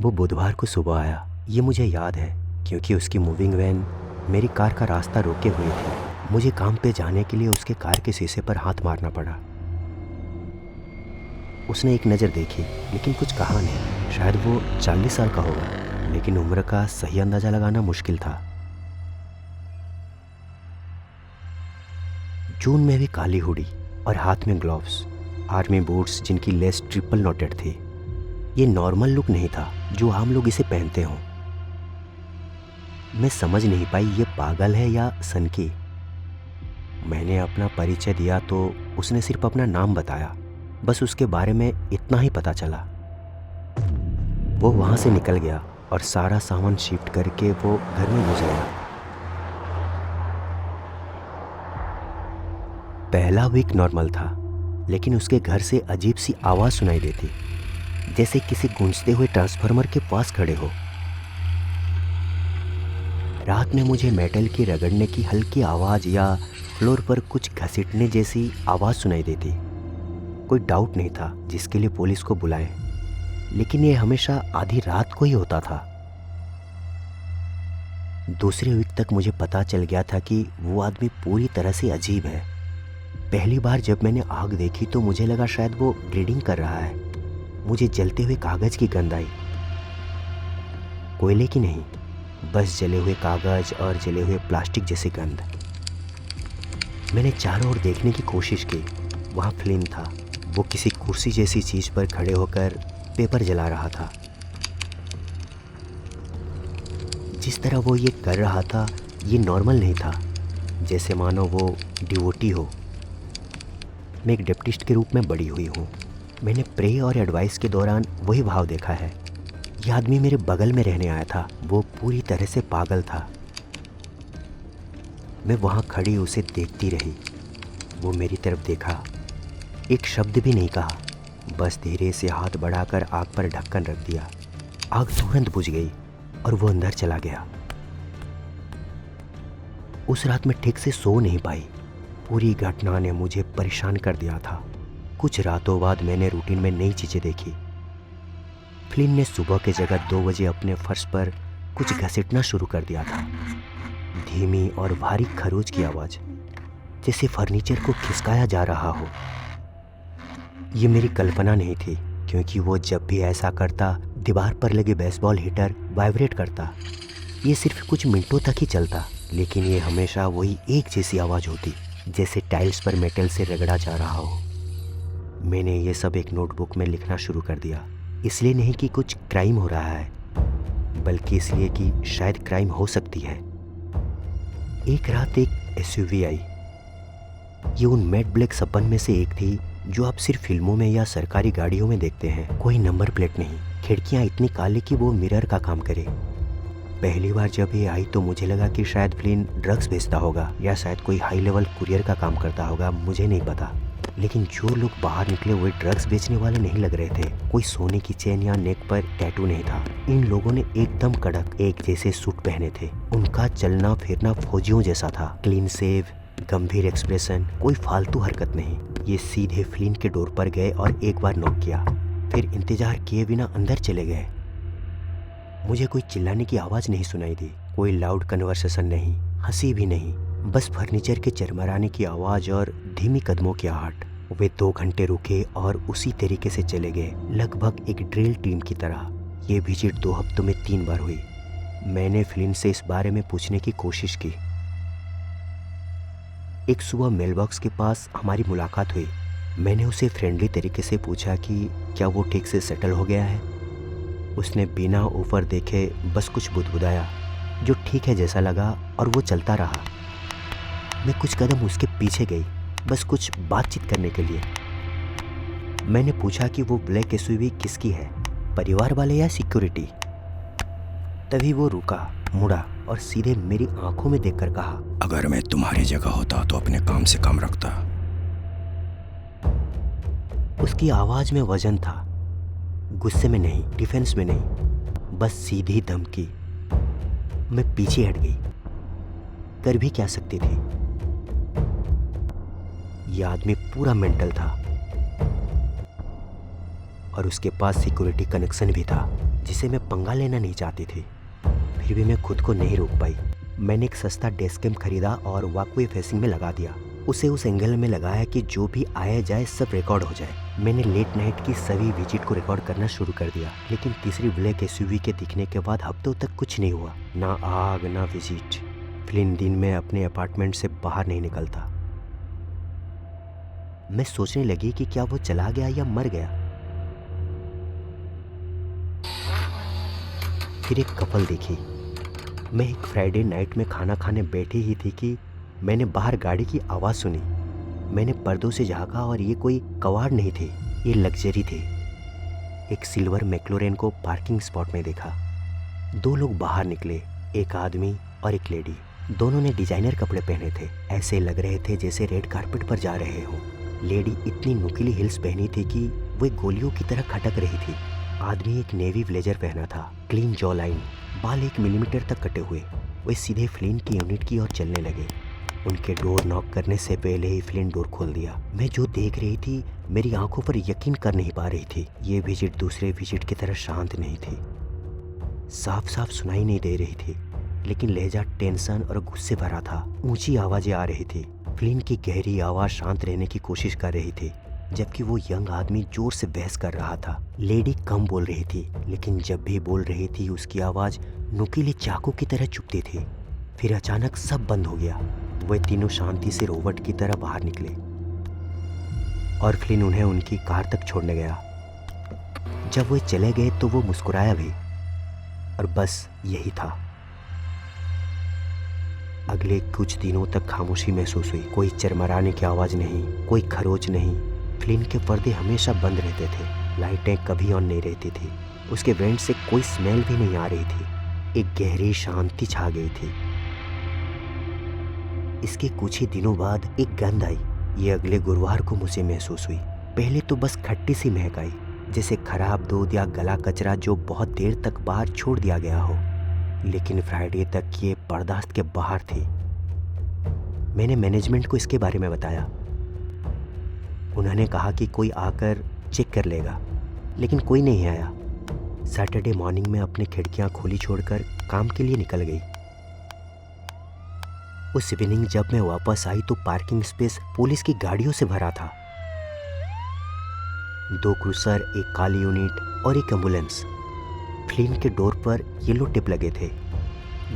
वो बुधवार को सुबह आया, ये मुझे याद है, क्योंकि उसकी मूविंग वैन मेरी कार का रास्ता रोके हुए थी। मुझे काम पे जाने के लिए उसके कार के शीशे पर हाथ मारना पड़ा। उसने एक नज़र देखी, लेकिन कुछ कहा नहीं। शायद वो 40 साल का होगा, लेकिन उम्र का सही अंदाज़ा लगाना मुश्किल था। जून में भी काली हुडी और हाथ में ग्लव्स, आर्मी बूट्स जिनकी लेस ट्रिपल नोटेड थी। ये नॉर्मल लुक नहीं था जो आम लोग इसे पहनते हों। मैं समझ नहीं पाई ये पागल है या सनकी। मैंने अपना परिचय दिया तो उसने सिर्फ अपना नाम बताया, बस उसके बारे में इतना ही पता चला। वो वहाँ से निकल गया और सारा सामान शिफ्ट करके वो घर में घुस गया। पहला वीक नॉर्मल था, लेकिन उसके घर से अजीब सी आवाज़ सुनाई देती, जैसे किसी गूंजते हुए ट्रांसफार्मर के पास खड़े हो। रात में मुझे मेटल की रगड़ने की हल्की आवाज़ या फ्लोर पर कुछ घसीटने जैसी आवाज़ सुनाई देती। कोई डाउट नहीं था जिसके लिए पुलिस को बुलाएं, लेकिन ये हमेशा आधी रात को ही होता था। दूसरे वीक तक मुझे पता चल गया था कि वो आदमी पूरी तरह से अजीब है। पहली बार जब मैंने आग देखी तो मुझे लगा शायद वो रीडिंग कर रहा है। मुझे जलते हुए कागज़ की गंध आई, कोयले की नहीं, बस जले हुए कागज़ और जले हुए प्लास्टिक जैसी गंध। मैंने चारों ओर देखने की कोशिश की। वहाँ फ्लिन था। वो किसी कुर्सी जैसी चीज़ पर खड़े होकर पेपर जला रहा था। जिस तरह वो ये कर रहा था ये नॉर्मल नहीं था, जैसे मानो वो डिवोटी हो। मैं एक डेप्टिस्ट के रूप में बड़ी हुई हूँ। मैंने प्रे और एडवाइस के दौरान वही भाव देखा है। यह आदमी मेरे बगल में रहने आया था। वो पूरी तरह से पागल था। मैं वहाँ खड़ी उसे देखती रही। वो मेरी तरफ देखा, एक शब्द भी नहीं कहा, बस धीरे से हाथ बढ़ाकर आग पर ढक्कन रख दिया। आग तुरंत बुझ गई और वो अंदर चला गया। उस रात मैं ठीक से सो नहीं पाई। पूरी घटना ने मुझे परेशान कर दिया था। कुछ रातों बाद मैंने रूटीन में नई चीज़ें देखी। फ्लिन ने सुबह के जगह 2 बजे अपने फर्श पर कुछ घसीटना शुरू कर दिया था। धीमी और भारी खरोच की आवाज़, जैसे फर्नीचर को खिसकाया जा रहा हो। ये मेरी कल्पना नहीं थी, क्योंकि वो जब भी ऐसा करता दीवार पर लगे बेसबॉल हिटर वाइब्रेट करता। ये सिर्फ कुछ मिनटों तक ही चलता, लेकिन ये हमेशा वही एक जैसी आवाज़ होती, जैसे टाइल्स पर मेटल से रगड़ा जा रहा हो। मैंने ये सब एक नोटबुक में लिखना शुरू कर दिया। इसलिए नहीं कि कुछ क्राइम हो रहा है, बल्कि इसलिए कि शायद क्राइम हो सकती है। एक रात एक एसयूवी आई। ये उन मैट ब्लैक सपन में से एक थी जो आप सिर्फ फिल्मों में या सरकारी गाड़ियों में देखते हैं। कोई नंबर प्लेट नहीं, खिड़कियां इतनी काली कि वो मिरर का काम करे। पहली बार जब ये आई तो मुझे लगा कि शायद फ्लिन ड्रग्स बेचता होगा या शायद कोई हाई लेवल कुरियर का काम करता होगा, मुझे नहीं पता। लेकिन जो लोग बाहर निकले हुए ड्रग्स बेचने वाले नहीं लग रहे थे। कोई सोने की चेन या नेक पर टैटू नहीं था। इन लोगों ने एकदम कड़क एक जैसे सूट पहने थे। उनका चलना फिरना फौजियों जैसा था। क्लीन सेव, गंभीर एक्सप्रेशन, कोई फालतू हरकत नहीं। ये सीधे फ्लिन के डोर पर गए और एक बार नॉक किया, फिर इंतजार किए बिना अंदर चले गए। मुझे कोई चिल्लाने की आवाज़ नहीं सुनाई दी, कोई लाउड कन्वर्सेशन नहीं, हंसी भी नहीं, बस फर्नीचर के चरमराने की आवाज़ और धीमी कदमों की आहट। वे 2 घंटे रुके और उसी तरीके से चले गए, लगभग एक ड्रिल टीम की तरह। ये विजिट 2 हफ्तों में 3 बार हुई। मैंने फ्लिन से इस बारे में पूछने की कोशिश की, एक सुबह मेल बॉक्स के पास हमारी मुलाकात हुई। मैंने उसे फ्रेंडली तरीके से पूछा कि क्या वो ठीक से सेटल हो गया है। उसने बिना ऊपर देखे बस कुछ बुदबुदाया, जो ठीक है जैसा लगा, और वो चलता रहा। मैं कुछ कदम उसके पीछे गई, बस कुछ बातचीत करने के लिए। मैंने पूछा कि वो ब्लैक एसयूवी किसकी है, परिवार वाले या सिक्योरिटी। तभी वो रुका, मुड़ा और सीधे मेरी आंखों में देखकर कहा, अगर मैं तुम्हारी जगह होता तो अपने काम से काम रखता। उसकी आवाज में वजन था, गुस्से में नहीं, डिफेंस में नहीं, बस सीधी धमकी। मैं पीछे हट गई। कर भी क्या सकती थी? यह आदमी पूरा मेंटल था और उसके पास सिक्योरिटी कनेक्शन भी था, जिसे मैं पंगा लेना नहीं चाहती थी। फिर भी मैं खुद को नहीं रोक पाई। मैंने एक सस्ता डेस्क कैम खरीदा और वॉकवे फेसिंग में लगा दिया। उसे उस एंगल में लगाया कि जो भी आया जाए सब रिकॉर्ड हो जाए। मैंने लेट नाइट की सभी विजिट को रिकॉर्ड करना शुरू कर दिया, लेकिन तीसरी ब्लैक एसयूवी के दिखने के बाद हफ्तों तक कुछ नहीं हुआ। ना आग, ना विजिट। फ्लिन दिन में अपने अपार्टमेंट से बाहर नहीं निकलता। मैं सोचने लगी कि क्या वो चला गया या मर गया। फिर एक कपल देखी। मैं एक फ्राइडे नाइट में खाना खाने बैठी ही थी कि मैंने बाहर गाड़ी की आवाज़ सुनी। मैंने पर्दों से झाँका और ये कोई कवाड़ नहीं थे, ये लग्जरी थे। एक सिल्वर मैक्लोरेन को पार्किंग स्पॉट में देखा। दो लोग बाहर निकले, एक आदमी और एक लेडी। दोनों ने डिजाइनर कपड़े पहने थे, ऐसे लग रहे थे जैसे रेड कारपेट पर जा रहे हों। लेडी इतनी नुकीली हिल्स पहनी थी कि वे गोलियों की तरह खटक रही थी। आदमी एक नेवी ब्लेजर पहना था, क्लीन जॉ लाइन, बाल 1 मिलीमीटर तक कटे हुए। वे सीधे फ्लिन की यूनिट की ओर चलने लगे। उनके डोर नॉक करने से पहले ही फ्लिन डोर खोल दिया। मैं जो देख रही थी, मेरी आंखों पर यकीन कर नहीं पा रही थी। ये विजिट दूसरे विजिट की तरह शांत नहीं थी। साफ साफ सुनाई नहीं दे रही थी, लेकिन लहजा टेंशन और गुस्से भरा था। ऊंची आवाजें आ रही थी। फ्लिन की गहरी आवाज शांत रहने की कोशिश कर रही थी, जबकि वो यंग आदमी जोर से बहस कर रहा था। लेडी कम बोल रही थी, लेकिन जब भी बोल रही थी उसकी आवाज नुकीले चाकू की तरह चुभती थी। फिर अचानक सब बंद हो गया। वे तीनों शांति से रोबोट की तरह बाहर निकले और फ्लिन उन्हें उनकी कार तक छोड़ने गया। जब वे चले गए तो वो मुस्कुराया भी, और बस यही था। अगले कुछ दिनों तक खामोशी महसूस हुई। कोई चरमराने की आवाज नहीं, कोई खरोच नहीं। फ्लिन के पर्दे हमेशा बंद रहते थे, लाइटें कभी ऑन नहीं रहती थी। उसके वेंट से कोई स्मेल भी नहीं आ रही थी। एक गहरी शांति छा गई थी। इसके कुछ ही दिनों बाद एक गंध आई। ये अगले गुरुवार को मुझे महसूस हुई। पहले तो बस खट्टी सी महक आई, जैसे खराब दूध या गला कचरा जो बहुत देर तक बाहर छोड़ दिया गया हो। लेकिन फ्राइडे तक ये बर्दाश्त के बाहर थी। मैंने मैनेजमेंट को इसके बारे में बताया। उन्होंने कहा कि कोई आकर चेक कर लेगा, लेकिन कोई नहीं आया। सैटरडे मॉर्निंग में अपनी खिड़कियां खुली छोड़कर काम के लिए निकल गई। उस इवनिंग जब मैं वापस आई तो पार्किंग स्पेस पुलिस की गाड़ियों से भरा था। 2 क्रूसर, एक काली यूनिट और एक एम्बुलेंस। फ्लिन के डोर पर येलो टिप लगे थे,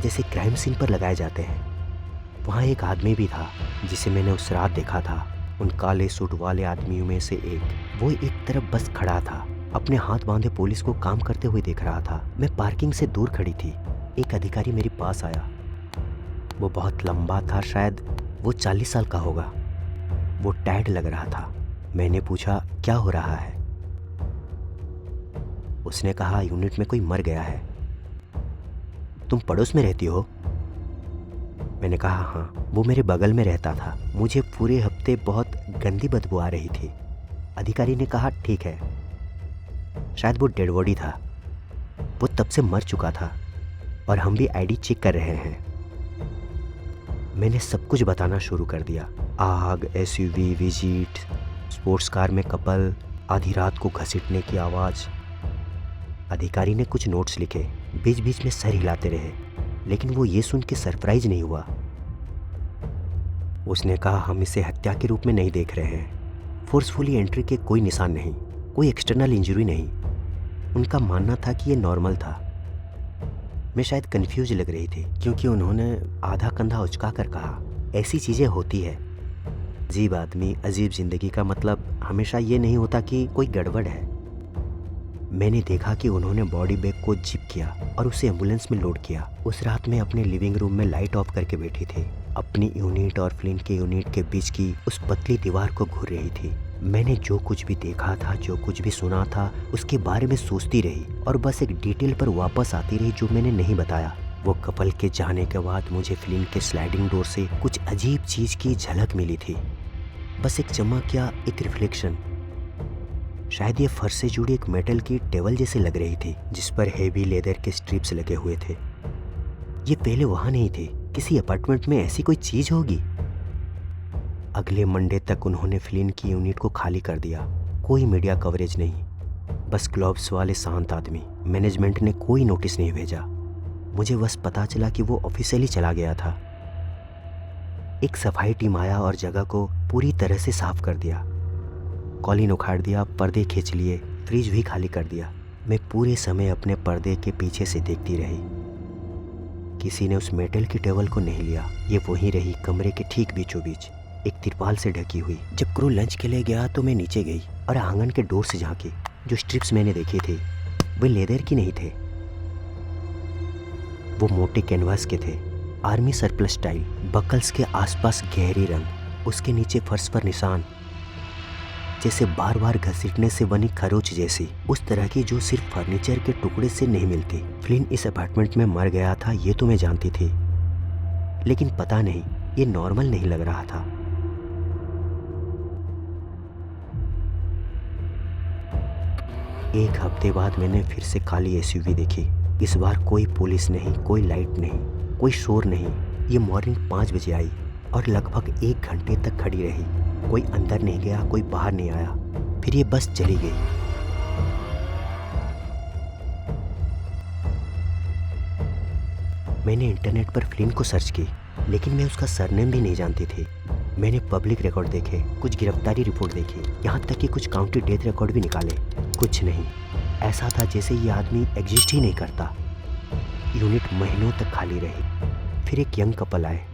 जैसे क्राइम सीन पर लगाए जाते हैं। वहाँ एक आदमी भी था जिसे मैंने उस रात देखा था। उन काले सूट वाले आदमियों में से एक। वो एक तरफ बस खड़ा था, अपने हाथ बांधे पुलिस को काम करते हुए देख रहा था। मैं पार्किंग से दूर खड़ी थी। एक अधिकारी मेरे पास आया। वो बहुत लंबा था, शायद वो 40 साल का होगा। वो टायर्ड लग रहा था। मैंने पूछा, क्या हो रहा है? उसने कहा, यूनिट में कोई मर गया है। तुम पड़ोस में रहती हो? मैंने कहा, हाँ। वो मेरे बगल में रहता था। मुझे पूरे हफ्ते बहुत गंदी बदबू आ रही थी। अधिकारी ने कहा, ठीक है। शायद वो डेड बॉडी था। वो तब से मर चुका था और हम भी आईडी चेक कर रहे हैं। मैंने सब कुछ बताना शुरू कर दिया। आग, एसयूवी, विजिट, स्पोर्ट्स कार में कपल, आधी रात को घसीटने की आवाज़। अधिकारी ने कुछ नोट्स लिखे, बीच बीच में सर हिलाते रहे, लेकिन वो ये सुन के सरप्राइज नहीं हुआ। उसने कहा, हम इसे हत्या के रूप में नहीं देख रहे हैं। फोर्सफुली एंट्री के कोई निशान नहीं, कोई एक्सटर्नल इंजरी नहीं। उनका मानना था कि ये नॉर्मल था। मैं शायद कंफ्यूज लग रही थी, क्योंकि उन्होंने आधा कंधा उचका कर कहा, ऐसी चीज़ें होती है, अजीब आदमी, अजीब जिंदगी का मतलब हमेशा ये नहीं होता कि कोई गड़बड़ है। मैंने देखा कि उन्होंने बॉडी बैग को जिप किया और उसे एम्बुलेंस में लोड किया। उस रात में अपने लिविंग रूम में लाइट ऑफ करके बैठी थी, अपनी यूनिट और फ्लिन के यूनिट के बीच की उस पतली दीवार को घूर रही थी। मैंने जो कुछ भी देखा था, जो कुछ भी सुना था, उसके बारे में सोचती रही और बस एक डिटेल पर वापस आती रही जो मैंने नहीं बताया। वो कपल के जाने के बाद मुझे फ्लिन के स्लाइडिंग डोर से कुछ अजीब चीज की झलक मिली थी। बस एक चमक या एक रिफ्लेक्शन। शायद ये फर्श से जुड़ी एक मेटल की टेबल जैसी लग रही थी जिस पर हेवी लेदर के स्ट्रिप्स लगे हुए थे। ये पहले वहां नहीं थे। किसी अपार्टमेंट में ऐसी कोई चीज होगी। अगले मंडे तक उन्होंने फ्लिन की यूनिट को खाली कर दिया। कोई मीडिया कवरेज नहीं, बस ग्लोव्स वाले शांत आदमी। मैनेजमेंट ने कोई नोटिस नहीं भेजा। मुझे बस पता चला कि वो ऑफिशियली चला गया था। एक सफाई टीम आया और जगह को पूरी तरह से साफ कर दिया। कॉलिन उखाड़ दिया, पर्दे खींच लिए, फ्रिज भी खाली कर दिया। मैं पूरे समय अपने पर्दे के पीछे से देखती रही। किसी ने उस मेटल की टेबल को नहीं लिया। ये वहीं रही, कमरे के ठीक बीचों बीच, एक तिरपाल से ढकी हुई। जब क्रू लंच के लिए गया तो मैं नीचे गई और आंगन के डोर से झांकी। जो स्ट्रिप्स मैंने देखी थी वे लेदर की नहीं थे, वो मोटे कैनवास के थे, आर्मी सरप्लस स्टाइल। बकल्स के आसपास गहरी रंग, उसके नीचे फर्श पर निशान जैसे बार बार घसीटने से बनी खरोच जैसी, उस तरह की जो सिर्फ फर्नीचर के टुकड़े से नहीं मिलती। फ्लिन इस अपार्टमेंट में मर गया था ये तो मैं जानती थी, लेकिन पता नहीं ये नॉर्मल नहीं लग रहा था। एक हफ्ते बाद मैंने फिर से काली एसयूवी देखी। इस बार कोई पुलिस नहीं, कोई लाइट नहीं, कोई शोर नहीं। ये मॉर्निंग 5 बजे आई और लगभग 1 घंटे तक खड़ी रही। कोई अंदर नहीं गया, कोई बाहर नहीं आया। फिर ये बस चली गई। मैंने इंटरनेट पर फ्लिन को सर्च की, लेकिन मैं उसका सरनेम भी नहीं जानती थी। मैंने पब्लिक रिकॉर्ड देखे, कुछ गिरफ्तारी रिपोर्ट देखी, यहाँ तक कि कुछ काउंटी डेथ रिकॉर्ड भी निकाले। कुछ नहीं। ऐसा था जैसे ये आदमी एग्जिस्ट ही नहीं करता। यूनिट महीनों तक खाली रही। फिर एक यंग कपल आए।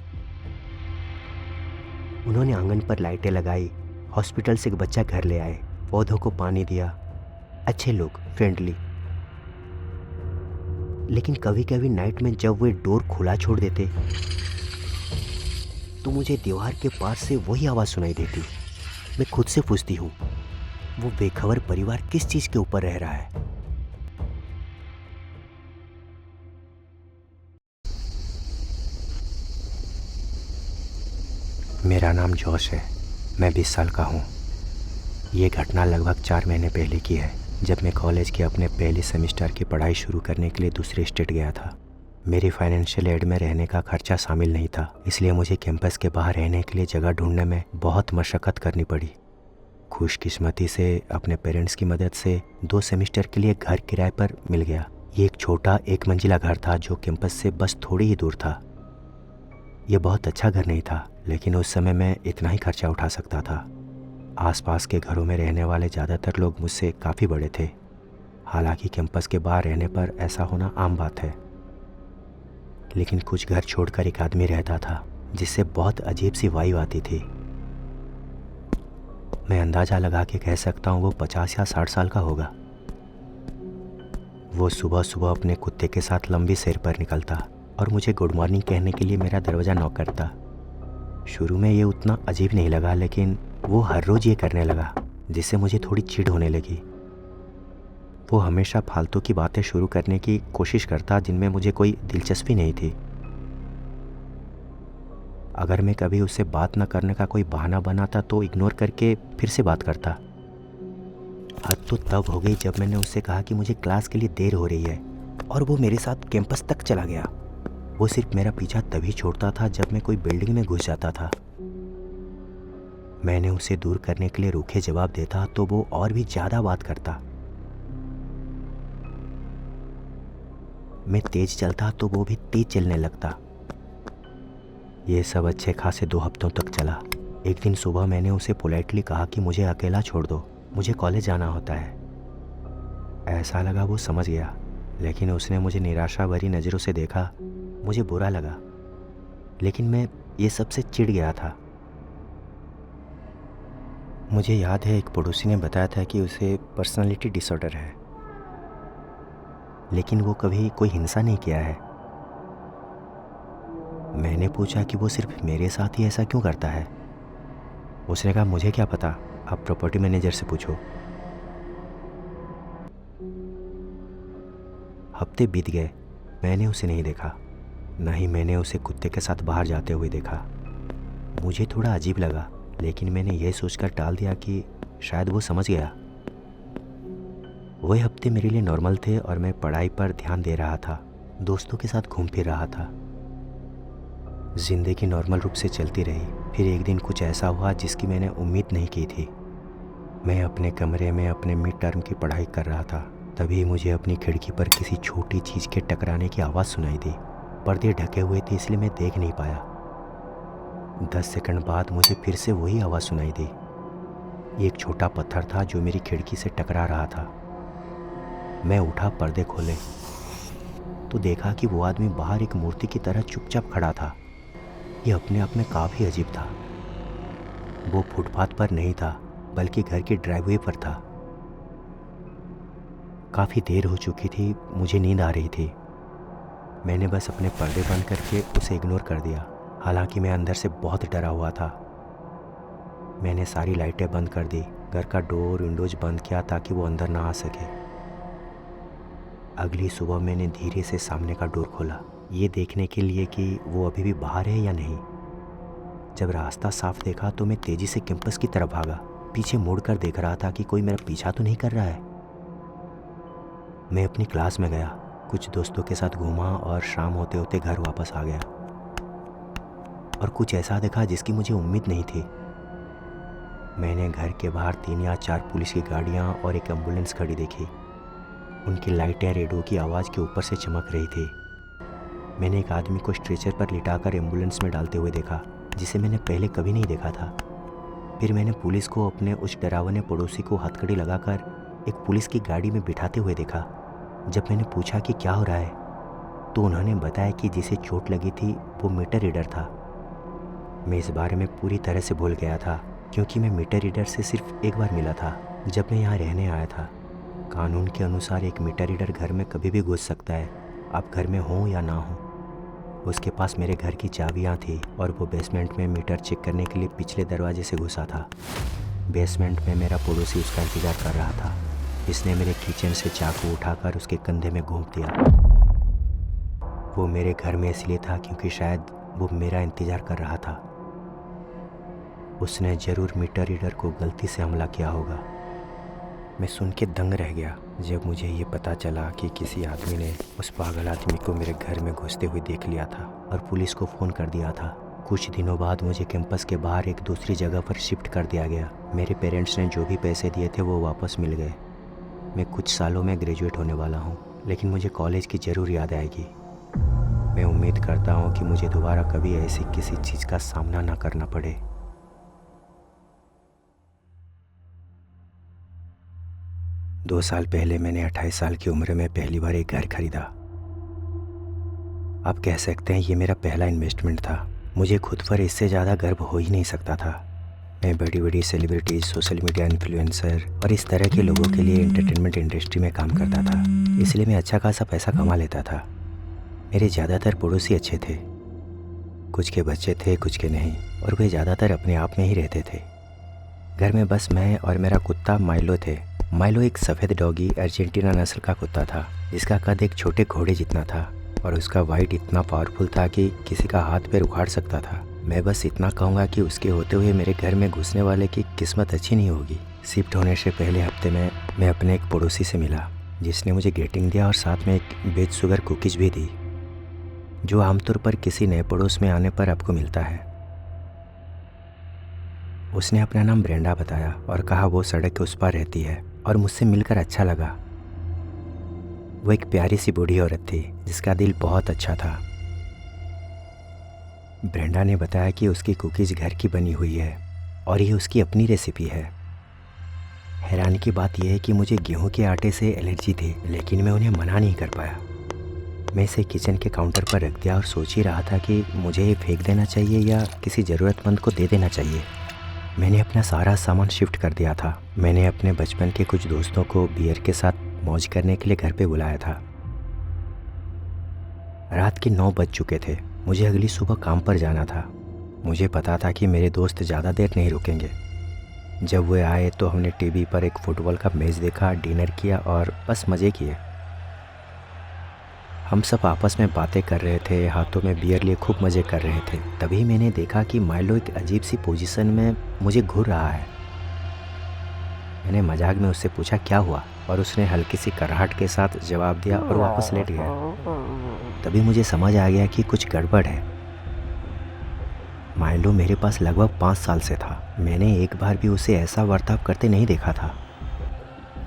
उन्होंने आंगन पर लाइटें लगाई, हॉस्पिटल से एक बच्चा घर ले आए, पौधों को पानी दिया। अच्छे लोग, फ्रेंडली। लेकिन कभी कभी नाइट में जब वे डोर खुला छोड़ देते तो मुझे दीवार के पार से वही आवाज़ सुनाई देती। मैं खुद से पूछती हूँ, वो बेखबर परिवार किस चीज़ के ऊपर रह रहा है। मेरा नाम जॉश है। मैं 20 साल का हूँ। ये घटना लगभग 4 महीने पहले की है, जब मैं कॉलेज के अपने पहले सेमेस्टर की पढ़ाई शुरू करने के लिए दूसरे स्टेट गया था। मेरी फाइनेंशियल एड में रहने का खर्चा शामिल नहीं था, इसलिए मुझे कैंपस के बाहर रहने के लिए जगह ढूंढने में बहुत मशक्क़त करनी पड़ी। खुशकिस्मती से अपने पेरेंट्स की मदद से 2 सेमेस्टर के लिए घर किराए पर मिल गया। ये एक छोटा 1 मंजिला घर था जो कैंपस से बस थोड़ी ही दूर था। ये बहुत अच्छा घर नहीं था, लेकिन उस समय मैं इतना ही खर्चा उठा सकता था। आसपास के घरों में रहने वाले ज़्यादातर लोग मुझसे काफ़ी बड़े थे। हालांकि कैंपस के बाहर रहने पर ऐसा होना आम बात है, लेकिन कुछ घर छोड़कर एक आदमी रहता था जिससे बहुत अजीब सी वाइब आती थी। मैं अंदाज़ा लगा के कह सकता हूँ वो 50 या 60 साल का होगा। वो सुबह सुबह अपने कुत्ते के साथ लंबी सैर पर निकलता और मुझे गुड मॉर्निंग कहने के लिए मेरा दरवाज़ा नॉक करता। शुरू में ये उतना अजीब नहीं लगा, लेकिन वो हर रोज़ ये करने लगा, जिससे मुझे थोड़ी चिढ़ होने लगी। वो हमेशा फालतू की बातें शुरू करने की कोशिश करता जिनमें मुझे कोई दिलचस्पी नहीं थी। अगर मैं कभी उससे बात न करने का कोई बहाना बनाता तो इग्नोर करके फिर से बात करता। हद तो तब हो गई जब मैंने उससे कहा कि मुझे क्लास के लिए देर हो रही है और वो मेरे साथ कैंपस तक चला गया। वो सिर्फ मेरा पीछा तभी छोड़ता था जब मैं कोई बिल्डिंग में घुस जाता था। मैंने उसे दूर करने के लिए रूखे जवाब देता तो वो और भी ज़्यादा बात करता। मैं तेज चलता तो वो भी तेज चलने लगता। ये सब अच्छे खासे 2 हफ्तों तक चला। एक दिन सुबह मैंने उसे पोलाइटली कहा कि मुझे अकेला छोड़ दो, मुझे कॉलेज जाना होता है। ऐसा लगा वो समझ गया, लेकिन उसने मुझे निराशा भरी नज़रों से देखा। मुझे बुरा लगा, लेकिन मैं ये सबसे चिढ़ गया था। मुझे याद है एक पड़ोसी ने बताया था कि उसे पर्सनालिटी डिसऑर्डर है, लेकिन वो कभी कोई हिंसा नहीं किया है। मैंने पूछा कि वो सिर्फ मेरे साथ ही ऐसा क्यों करता है। उसने कहा मुझे क्या पता, आप प्रॉपर्टी मैनेजर से पूछो। हफ्ते बीत गए, मैंने उसे नहीं देखा, ना ही मैंने उसे कुत्ते के साथ बाहर जाते हुए देखा। मुझे थोड़ा अजीब लगा, लेकिन मैंने यह सोचकर टाल दिया कि शायद वो समझ गया। वह हफ्ते मेरे लिए नॉर्मल थे और मैं पढ़ाई पर ध्यान दे रहा था, दोस्तों के साथ घूम फिर रहा था। जिंदगी नॉर्मल रूप से चलती रही। फिर एक दिन कुछ ऐसा हुआ जिसकी मैंने उम्मीद नहीं की थी। मैं अपने कमरे में अपने मिड टर्म की पढ़ाई कर रहा था, तभी मुझे अपनी खिड़की पर किसी छोटी चीज़ के टकराने की आवाज़ सुनाई दी। पर्दे ढके हुए थे इसलिए मैं देख नहीं पाया। 10 सेकंड बाद मुझे फिर से वही आवाज़ सुनाई दी। ये एक छोटा पत्थर था जो मेरी खिड़की से टकरा रहा था। मैं उठा, पर्दे खोले तो देखा कि वो आदमी बाहर एक मूर्ति की तरह चुपचाप खड़ा था। ये अपने आप में काफ़ी अजीब था। वो फुटपाथ पर नहीं था, बल्कि घर की ड्राइववे पर था। काफ़ी देर हो चुकी थी, मुझे नींद आ रही थी। मैंने बस अपने पर्दे बंद करके उसे इग्नोर कर दिया, हालांकि मैं अंदर से बहुत डरा हुआ था। मैंने सारी लाइटें बंद कर दी, घर का डोर विंडोज बंद किया ताकि वो अंदर ना आ सके। अगली सुबह मैंने धीरे से सामने का डोर खोला, ये देखने के लिए कि वो अभी भी बाहर है या नहीं। जब रास्ता साफ देखा तो मैं तेज़ी से कैंपस की तरफ भागा। पीछे मुड़कर देख रहा था कि कोई मेरा पीछा तो नहीं कर रहा है। मैं अपनी क्लास में गया, कुछ दोस्तों के साथ घूमा और शाम होते होते घर वापस आ गया। और कुछ ऐसा देखा जिसकी मुझे उम्मीद नहीं थी। मैंने घर के बाहर 3 या 4 पुलिस की गाड़ियाँ और एक एम्बुलेंस खड़ी देखी। उनकी लाइटें रेडियो की आवाज़ के ऊपर से चमक रही थी। मैंने एक आदमी को स्ट्रेचर पर लिटाकर एम्बुलेंस में डालते हुए देखा, जिसे मैंने पहले कभी नहीं देखा था। फिर मैंने पुलिस को अपने उस डरावने पड़ोसी को हथकड़ी लगाकर एक पुलिस की गाड़ी में बिठाते हुए देखा। जब मैंने पूछा कि क्या हो रहा है, तो उन्होंने बताया कि जिसे चोट लगी थी वो मीटर रीडर था। मैं इस बारे में पूरी तरह से भूल गया था, क्योंकि मैं मीटर रीडर से सिर्फ एक बार मिला था, जब मैं यहाँ रहने आया था। कानून के अनुसार एक मीटर रीडर घर में कभी भी घुस सकता है, आप घर में हों या ना हों। उसके पास मेरे घर की चाबियाँ थी और वो बेसमेंट में मीटर चेक करने के लिए पिछले दरवाजे से घुसा था। बेसमेंट में मेरा पड़ोसी उसका इंतज़ार कर रहा था। इसने मेरे किचन से चाकू उठाकर उसके कंधे में घोंप दिया। वो मेरे घर में इसलिए था क्योंकि शायद वो मेरा इंतज़ार कर रहा था। उसने ज़रूर मीटर रीडर को गलती से हमला किया होगा। मैं सुन के दंग रह गया जब मुझे ये पता चला कि किसी आदमी ने उस पागल आदमी को मेरे घर में घुसते हुए देख लिया था और पुलिस को फ़ोन कर दिया था। कुछ दिनों बाद मुझे कैंपस के बाहर एक दूसरी जगह पर शिफ्ट कर दिया गया। मेरे पेरेंट्स ने जो भी पैसे दिए थे वो वापस मिल गए। मैं कुछ सालों में ग्रेजुएट होने वाला हूँ, लेकिन मुझे कॉलेज की ज़रूर याद आएगी। मैं उम्मीद करता हूँ कि मुझे दोबारा कभी ऐसी किसी चीज़ का सामना ना करना पड़े। दो साल पहले मैंने 28 साल की उम्र में पहली बार एक घर खरीदा। आप कह सकते हैं ये मेरा पहला इन्वेस्टमेंट था। मुझे खुद पर इससे ज़्यादा गर्व हो ही नहीं सकता था। मैं बड़ी बड़ी सेलिब्रिटीज़, सोशल मीडिया इन्फ्लुएंसर और इस तरह के लोगों के लिए एंटरटेनमेंट इंडस्ट्री में काम करता था, इसलिए मैं अच्छा खासा पैसा कमा लेता था। मेरे ज़्यादातर पड़ोसी अच्छे थे, कुछ के बच्चे थे, कुछ के नहीं, और वे ज़्यादातर अपने आप में ही रहते थे। घर में बस मैं और मेरा कुत्ता माइलो थे। माइलो एक सफ़ेद डॉगी अर्जेंटीना नस्ल का कुत्ता था, जिसका कद एक छोटे घोड़े जितना था और उसका वाइट इतना पावरफुल था कि किसी का हाथ पैर उखाड़ सकता था। मैं बस इतना कहूँगा कि उसके होते हुए मेरे घर में घुसने वाले की किस्मत अच्छी नहीं होगी। शिफ्ट होने से पहले हफ्ते में मैं अपने एक पड़ोसी से मिला, जिसने मुझे ग्रीटिंग दिया और साथ में एक बेच शुगर कुकीज़ भी दी, जो आमतौर पर किसी नए पड़ोस में आने पर आपको मिलता है। उसने अपना नाम ब्रेंडा बताया और कहा वो सड़क के उस पार रहती है और मुझसे मिलकर अच्छा लगा। वो एक प्यारी सी बूढ़ी औरत थी जिसका दिल बहुत अच्छा था। ब्रेंडा ने बताया कि उसकी कुकीज़ घर की बनी हुई है और ये उसकी अपनी रेसिपी है। हैरानी की बात यह है कि मुझे गेहूं के आटे से एलर्जी थी, लेकिन मैं उन्हें मना नहीं कर पाया। मैं इसे किचन के काउंटर पर रख दिया और सोच ही रहा था कि मुझे ये फेंक देना चाहिए या किसी ज़रूरतमंद को दे देना चाहिए। मैंने अपना सारा सामान शिफ्ट कर दिया था। मैंने अपने बचपन के कुछ दोस्तों को बियर के साथ मौज करने के लिए घर पे बुलाया था। रात के 9 बज चुके थे। मुझे अगली सुबह काम पर जाना था। मुझे पता था कि मेरे दोस्त ज़्यादा देर नहीं रुकेंगे। जब वे आए तो हमने टीवी पर एक फुटबॉल का मैच देखा, डिनर किया और बस मज़े किए। हम सब आपस में बातें कर रहे थे, हाथों में बियर लिए खूब मज़े कर रहे थे। तभी मैंने देखा कि माइलो एक अजीब सी पोजीशन में मुझे घूर रहा है। मैंने मजाक में उससे पूछा क्या हुआ, और उसने हल्की सी कराहट के साथ जवाब दिया और वापस लेट गया। तभी मुझे समझ आ गया कि कुछ गड़बड़ है। माइलो मेरे पास लगभग 5 साल से था। मैंने एक बार भी उसे ऐसा बर्ताव करते नहीं देखा था।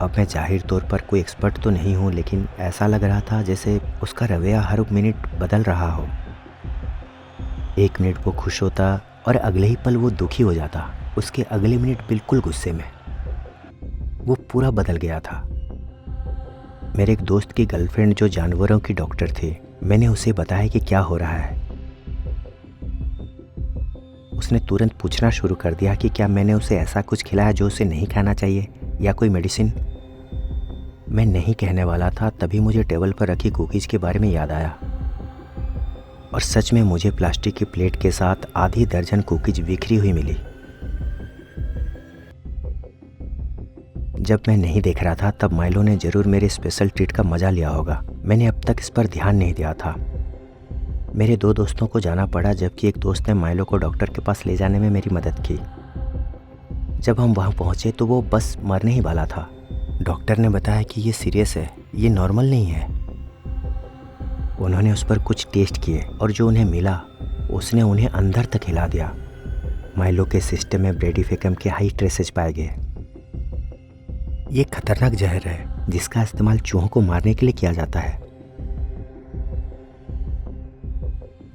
अब मैं जाहिर तौर पर कोई एक्सपर्ट तो नहीं हूँ, लेकिन ऐसा लग रहा था जैसे उसका रवैया हर मिनट बदल रहा हो। एक मिनट वो खुश होता और अगले ही पल वो दुखी हो जाता। उसके अगले मिनट बिल्कुल गुस्से में। वो पूरा बदल गया था। मेरे एक दोस्त की गर्लफ्रेंड जो जानवरों की डॉक्टर थी, मैंने उसे बताया कि क्या हो रहा है। उसने तुरंत पूछना शुरू कर दिया कि क्या मैंने उसे ऐसा कुछ खिलाया जो उसे नहीं खाना चाहिए, या कोई मेडिसिन। मैं नहीं कहने वाला था, तभी मुझे टेबल पर रखी कुकीज़ के बारे में याद आया। और सच में मुझे प्लास्टिक की प्लेट के साथ आधी दर्जन कुकीज़ बिखरी हुई मिली। जब मैं नहीं देख रहा था तब माइलो ने ज़रूर मेरे स्पेशल ट्रीट का मज़ा लिया होगा। मैंने अब तक इस पर ध्यान नहीं दिया था। मेरे 2 दोस्तों को जाना पड़ा, जबकि एक दोस्त ने माइलो को डॉक्टर के पास ले जाने में मेरी मदद की। जब हम वहाँ पहुँचे तो वो बस मरने ही वाला था। डॉक्टर ने बताया कि ये सीरियस है, ये नॉर्मल नहीं है। उन्होंने उस पर कुछ टेस्ट किए और जो उन्हें मिला उसने उन्हें अंदर तक हिला दिया। माइलो के सिस्टम में ब्रेडिफेकम के हाई ट्रेसेज पाए गए। ये खतरनाक जहर है जिसका इस्तेमाल चूहों को मारने के लिए किया जाता है।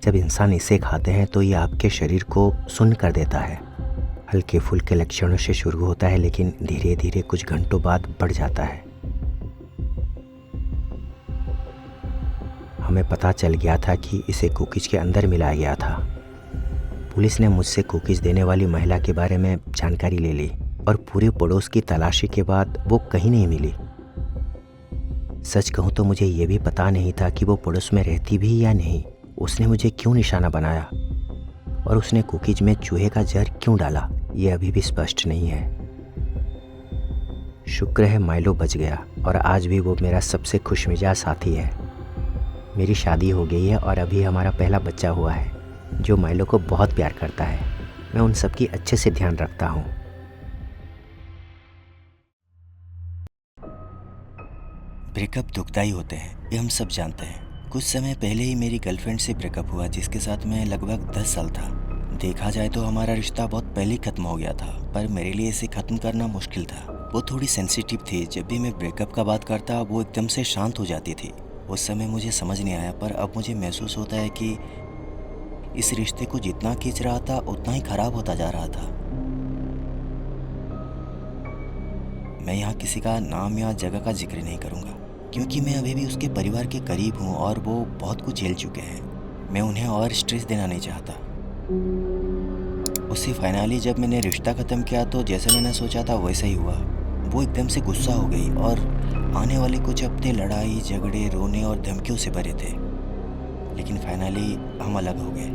जब इंसान इसे खाते हैं तो ये आपके शरीर को सुन्न कर देता है। हल्के फुल्के लक्षणों से शुरू होता है, लेकिन धीरे धीरे कुछ घंटों बाद बढ़ जाता है। हमें पता चल गया था कि इसे कुकीज़ के अंदर मिलाया गया था। पुलिस ने मुझसे कुकीज़ देने वाली महिला के बारे में जानकारी ले ली और पूरे पड़ोस की तलाशी के बाद वो कहीं नहीं मिली। सच कहूँ तो मुझे ये भी पता नहीं था कि वो पड़ोस में रहती भी या नहीं। उसने मुझे क्यों निशाना बनाया और उसने कुकीज में चूहे का जहर क्यों डाला, ये अभी भी स्पष्ट नहीं है। शुक्र है माइलो बच गया और आज भी वो मेरा सबसे खुशमिजाज साथी है। मेरी शादी हो गई है और अभी हमारा पहला बच्चा हुआ है जो माइलो को बहुत प्यार करता है। मैं उन सब की अच्छे से ध्यान रखता हूँ। ब्रेकअप दुखदाई होते हैं, ये हम सब जानते हैं। कुछ समय पहले ही मेरी गर्लफ्रेंड से ब्रेकअप हुआ, जिसके साथ मैं लगभग 10 साल था। देखा जाए तो हमारा रिश्ता बहुत पहले खत्म हो गया था, पर मेरे लिए इसे ख़त्म करना मुश्किल था। वो थोड़ी सेंसिटिव थी। जब भी मैं ब्रेकअप का बात करता वो एकदम से शांत हो जाती थी। उस समय मुझे समझ नहीं आया, पर अब मुझे महसूस होता है कि इस रिश्ते को जितना खींच रहा था उतना ही ख़राब होता जा रहा था। मैं यहाँ किसी का नाम या जगह का जिक्र नहीं करूँगा, क्योंकि मैं अभी भी उसके परिवार के करीब हूँ और वो बहुत कुछ झेल चुके हैं। मैं उन्हें और स्ट्रेस देना नहीं चाहता। उससे फाइनली जब मैंने रिश्ता ख़त्म किया तो जैसे मैंने सोचा था वैसा ही हुआ। वो एकदम से गुस्सा हो गई और आने वाले कुछ हफ्ते लड़ाई झगड़े रोने और धमकियों से भरे थे। लेकिन फाइनली हम अलग हो गए।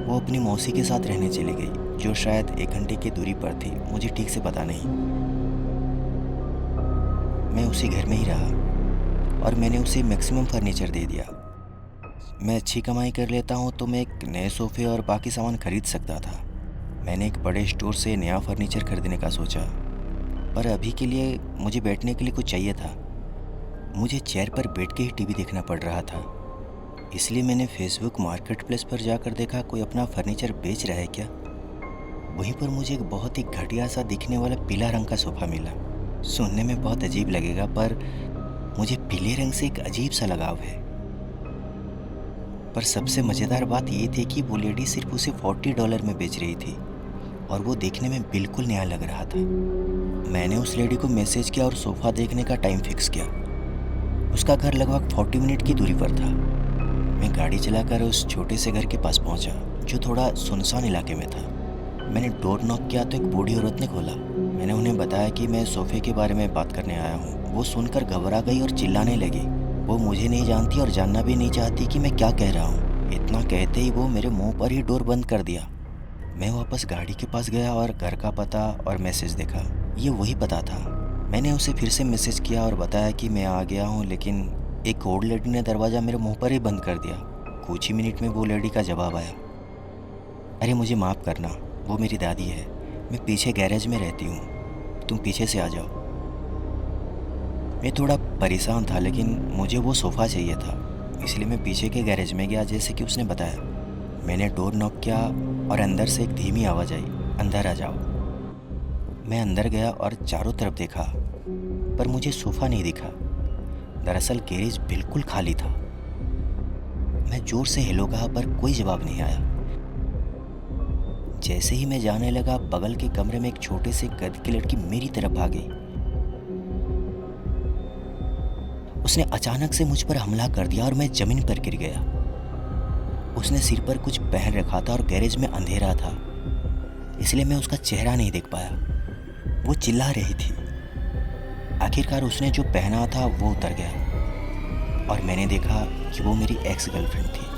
वो अपनी मौसी के साथ रहने चली गई, जो शायद 1 घंटे की दूरी पर थी, मुझे ठीक से पता नहीं। मैं उसी घर में ही रहा और मैंने उसे मैक्सिमम फर्नीचर दे दिया। मैं अच्छी कमाई कर लेता हूँ तो मैं एक नए सोफ़े और बाकी सामान खरीद सकता था। मैंने एक बड़े स्टोर से नया फर्नीचर खरीदने का सोचा, पर अभी के लिए मुझे बैठने के लिए कुछ चाहिए था। मुझे चेयर पर बैठ के ही टीवी देखना पड़ रहा था, इसलिए मैंने फेसबुक मार्केट प्लेस पर जाकर देखा कोई अपना फर्नीचर बेच रहा है क्या। वहीं पर मुझे एक बहुत ही घटिया सा दिखने वाला पीला रंग का सोफ़ा मिला। सुनने में बहुत अजीब लगेगा, पर मुझे पीले रंग से एक अजीब सा लगाव है। पर सबसे मज़ेदार बात ये थी कि वो लेडी सिर्फ उसे $40 में बेच रही थी और वो देखने में बिल्कुल नया लग रहा था। मैंने उस लेडी को मैसेज किया और सोफ़ा देखने का टाइम फिक्स किया। उसका घर लगभग 40 मिनट की दूरी पर था। मैं गाड़ी चलाकर उस छोटे से घर के पास पहुंचा, जो थोड़ा सुनसान इलाके में था। मैंने डोर नॉक किया तो एक बूढ़ी औरत ने खोला। मैंने उन्हें बताया कि मैं सोफ़े के बारे में बात करने आया हूँ। वो सुनकर घबरा गई और चिल्लाने लगी। वो मुझे नहीं जानती और जानना भी नहीं चाहती कि मैं क्या कह रहा हूँ। इतना कहते ही वो मेरे मुंह पर ही डोर बंद कर दिया। मैं वापस गाड़ी के पास गया और घर का पता और मैसेज देखा। ये वही पता था। मैंने उसे फिर से मैसेज किया और बताया कि मैं आ गया हूँ, लेकिन एक ओल्ड लेडी ने दरवाज़ा मेरे मुंह पर ही बंद कर दिया। कुछ ही मिनट में वो लेडी का जवाब आया, अरे मुझे माफ़ करना, वो मेरी दादी है। मैं पीछे गैरेज में रहती हूँ, तुम पीछे से आ जाओ। मैं थोड़ा परेशान था, लेकिन मुझे वो सोफ़ा चाहिए था, इसलिए मैं पीछे के गैरेज में गया जैसे कि उसने बताया। मैंने डोर नॉक किया और अंदर से एक धीमी आवाज़ आई, अंदर आ जाओ। मैं अंदर गया और चारों तरफ देखा, पर मुझे सोफ़ा नहीं दिखा। दरअसल गैरेज बिल्कुल खाली था। मैं ज़ोर से हेलो कहा पर कोई जवाब नहीं आया। जैसे ही मैं जाने लगा, बगल के कमरे में एक छोटे से कद की लड़की मेरी तरफ आ गई। उसने अचानक से मुझ पर हमला कर दिया और मैं ज़मीन पर गिर गया। उसने सिर पर कुछ पहन रखा था और गैरेज में अंधेरा था, इसलिए मैं उसका चेहरा नहीं देख पाया। वो चिल्ला रही थी। आखिरकार उसने जो पहना था वो उतर गया और मैंने देखा कि वो मेरी एक्स गर्लफ्रेंड थी।